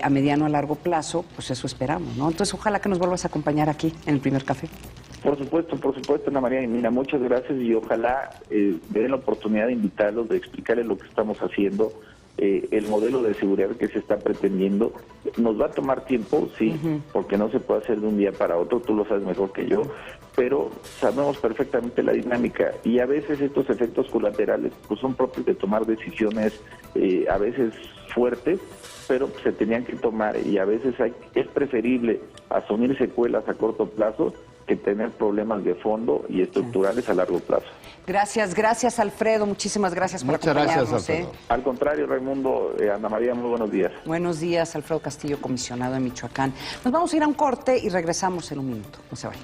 a mediano a largo plazo, pues eso esperamos, ¿no? Entonces, ojalá que nos vuelvas a acompañar aquí en el primer café. Por supuesto, Ana María, y mira, muchas gracias y ojalá me den la oportunidad de invitarlos, de explicarles lo que estamos haciendo. El modelo de seguridad que se está pretendiendo nos va a tomar tiempo, sí, porque no se puede hacer de un día para otro, tú lo sabes mejor que yo, pero sabemos perfectamente la dinámica y a veces estos efectos colaterales pues son propios de tomar decisiones a veces fuertes, pero se tenían que tomar y a veces es preferible asumir secuelas a corto plazo que tener problemas de fondo y estructurales a largo plazo. Gracias Alfredo, muchísimas gracias por acompañarnos. Muchas gracias, Alfredo. Al contrario, Raimundo, Ana María, muy buenos días. Buenos días, Alfredo Castillo, comisionado de Michoacán. Nos vamos a ir a un corte y regresamos en un minuto. No se vayan.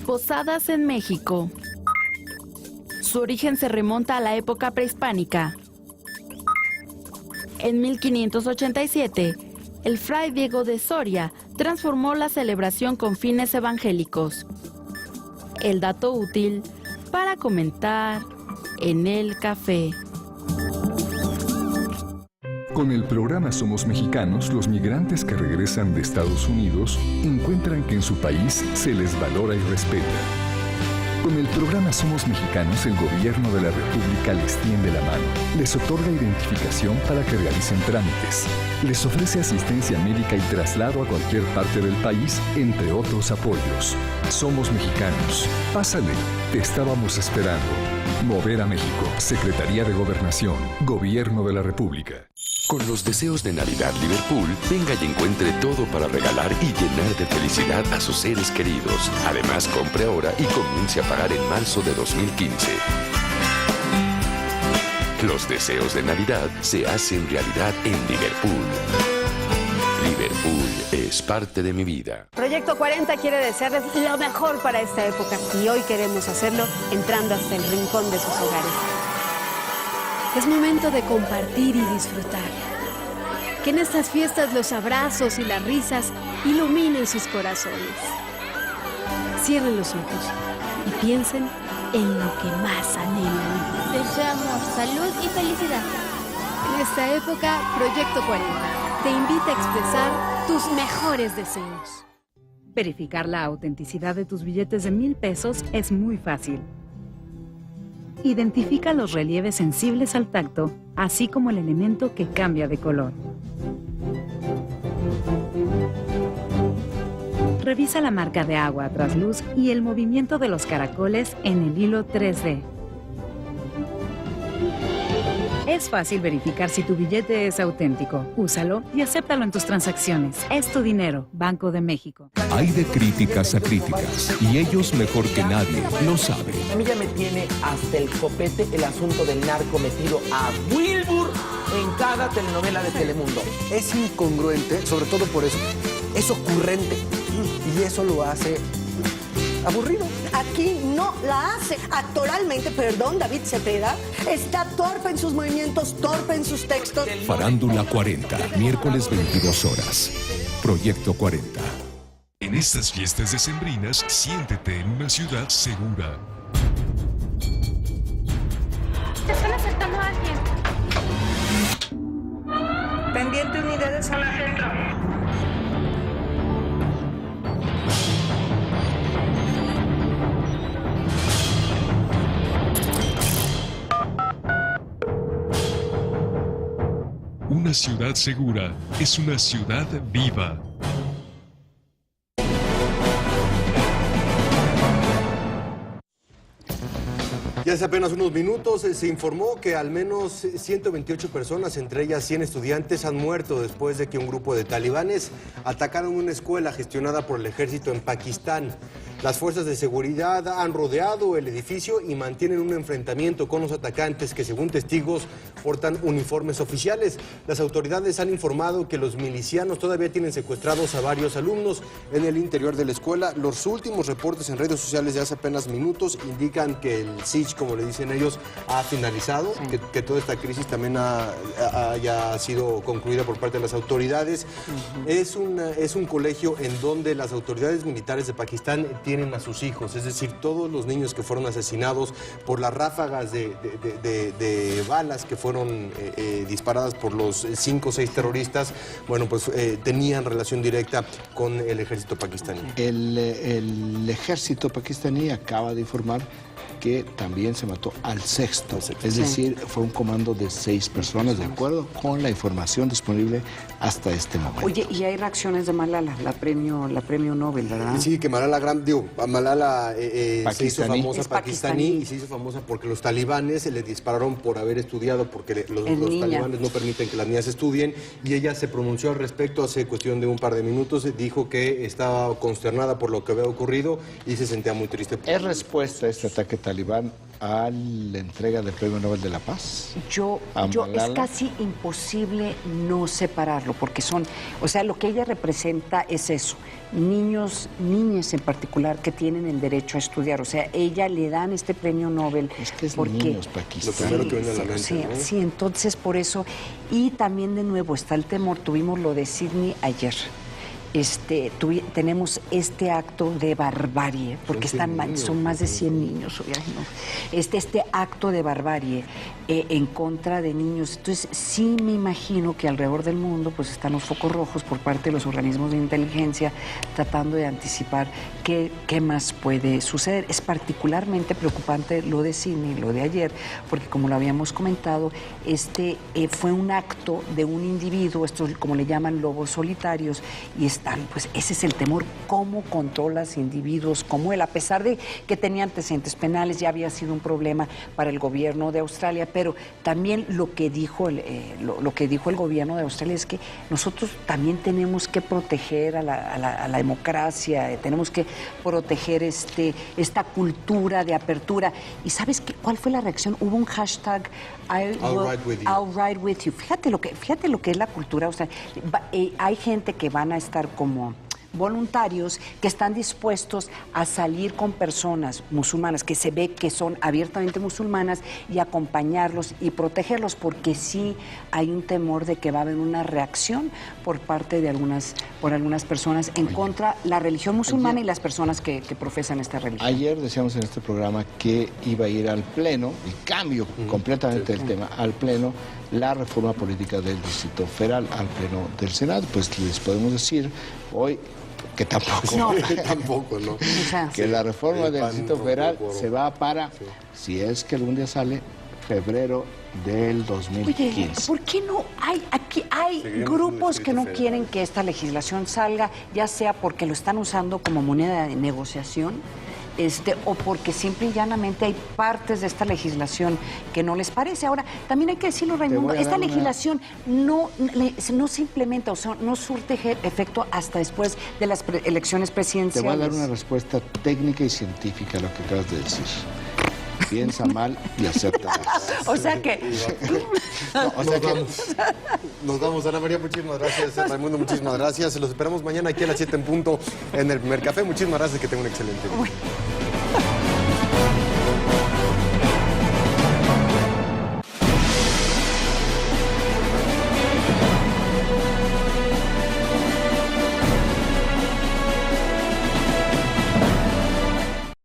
Posadas en México. Su origen se remonta a la época prehispánica. En 1587, el fray Diego de Soria transformó la celebración con fines evangélicos. El dato útil para comentar en el café. Con el programa Somos Mexicanos, los migrantes que regresan de Estados Unidos encuentran que en su país se les valora y respeta. Con el programa Somos Mexicanos, el gobierno de la República les tiende la mano, les otorga identificación para que realicen trámites, les ofrece asistencia médica y traslado a cualquier parte del país, entre otros apoyos. Somos Mexicanos. Pásale, te estábamos esperando. Mover a México, Secretaría de Gobernación, Gobierno de la República. Con los deseos de Navidad Liverpool, venga y encuentre todo para regalar y llenar de felicidad a sus seres queridos. Además, compre ahora y comience a pagar en marzo de 2015. Los deseos de Navidad se hacen realidad en Liverpool. Liverpool es parte de mi vida. Proyecto 40 quiere desearles lo mejor para esta época y hoy queremos hacerlo entrando hasta el rincón de sus hogares. Es momento de compartir y disfrutar. Que en estas fiestas los abrazos y las risas iluminen sus corazones. Cierren los ojos y piensen en lo que más anhelan. Deseo amor, salud y felicidad. En esta época, Proyecto 40 te invita a expresar tus mejores deseos. Verificar la autenticidad de tus billetes de 1,000 pesos es muy fácil. Identifica los relieves sensibles al tacto, así como el elemento que cambia de color. Revisa la marca de agua a trasluz y el movimiento de los caracoles en el hilo 3D. Es fácil verificar si tu billete es auténtico. Úsalo y acéptalo en tus transacciones. Es tu dinero, Banco de México. Hay de críticas a críticas, y ellos mejor que nadie lo saben. A mí ya me tiene hasta el copete el asunto del narco metido a Wilbur en cada telenovela de Telemundo. Es incongruente, sobre todo por eso. Es ocurrente, y eso lo hace aburrido. Aquí no la hace. Actoralmente, perdón, David Cepeda, está torpe en sus movimientos, torpe en sus textos. Farándula 40, miércoles 22 horas. Proyecto 40. En estas fiestas decembrinas, siéntete en una ciudad segura. Te están asaltando a alguien. Pendiente unidades a la centro. Una ciudad segura es una ciudad viva. Ya hace apenas unos minutos se informó que al menos 128 personas, entre ellas 100 estudiantes, han muerto después de que un grupo de talibanes atacaron una escuela gestionada por el ejército en Pakistán. Las fuerzas de seguridad han rodeado el edificio y mantienen un enfrentamiento con los atacantes que, según testigos, portan uniformes oficiales. Las autoridades han informado que los milicianos todavía tienen secuestrados a varios alumnos en el interior de la escuela. Los últimos reportes en redes sociales de hace apenas minutos indican que el siege, como le dicen ellos, ha finalizado, sí. que toda esta crisis también haya sido concluida por parte de las autoridades. Es un colegio en donde las autoridades militares de Pakistán tienen a sus hijos, es decir, todos los niños que fueron asesinados por las ráfagas de balas que fueron disparadas por los 5 o 6 terroristas, bueno, pues tenían relación directa con el ejército pakistaní. El ejército pakistaní acaba de informar que también se mató al sexto, es decir, fue un comando de 6 personas, de acuerdo con la información disponible hasta este momento. Oye, y hay reacciones de Malala, la premio Nobel, ¿verdad? Sí, que Malala se hizo famosa pakistaní y se hizo famosa porque los talibanes le dispararon por haber estudiado, porque los talibanes no permiten que las niñas estudien, y ella se pronunció al respecto hace cuestión de un par de minutos, dijo que estaba consternada por lo que había ocurrido y se sentía muy triste. ¿Es respuesta a este ataque talibán a la entrega del Premio Nobel de la Paz? Es casi imposible no separarlo, porque lo que ella representa es eso, niños, niñas en particular, que tienen el derecho a estudiar. O sea, ella le dan este premio Nobel porque niños pakistaníes. Lo primero que viene a la mente, ¿no? Sí, entonces por eso, y también de nuevo está el temor, tuvimos lo de Sydney ayer. Tenemos este acto de barbarie, porque son más de 100 niños, este acto de barbarie en contra de niños. Entonces sí me imagino que alrededor del mundo pues están los focos rojos por parte de los organismos de inteligencia tratando de anticipar qué más puede suceder. Es particularmente preocupante lo de Sydney, lo de ayer, porque como lo habíamos comentado, fue un acto de un individuo, estos como le llaman lobos solitarios, y pues ese es el temor, cómo controlas individuos como él, a pesar de que tenía antecedentes penales, ya había sido un problema para el gobierno de Australia, pero también lo que dijo el gobierno de Australia es que nosotros también tenemos que proteger a la democracia, tenemos que proteger esta cultura de apertura. ¿Y sabes cuál fue la reacción? Hubo un hashtag I'll ride with you. Fíjate lo que es la cultura. O sea, hay gente que van a estar como voluntarios que están dispuestos a salir con personas musulmanas que se ve que son abiertamente musulmanas y acompañarlos y protegerlos, porque sí hay un temor de que va a haber una reacción por parte de algunas personas en contra de la religión musulmana y las personas que profesan esta religión. Ayer decíamos en este programa que iba a ir al Pleno, y cambio completamente el tema, al Pleno, la reforma política del Distrito Federal, al Pleno del Senado. Pues les podemos decir hoy que tampoco, ¿no? Que la reforma del Distrito Federal se va para, si es que algún día sale, febrero del 2015. Oye, ¿por qué no hay grupos que no quieren que esta legislación salga, ya sea porque lo están usando como moneda de negociación o porque simple y llanamente hay partes de esta legislación que no les parece. Ahora, también hay que decirlo, Raimundo, esta legislación no se implementa, o sea, no surte efecto hasta después de las elecciones presidenciales. Te voy a dar una respuesta técnica y científica a lo que acabas de decir. Piensa mal y acepta. O sea que... Nos vamos, Ana María, muchísimas gracias. Raimundo, muchísimas gracias. Los esperamos mañana aquí a las 7 en punto en el Primer Café. Muchísimas gracias, que tengan un excelente día.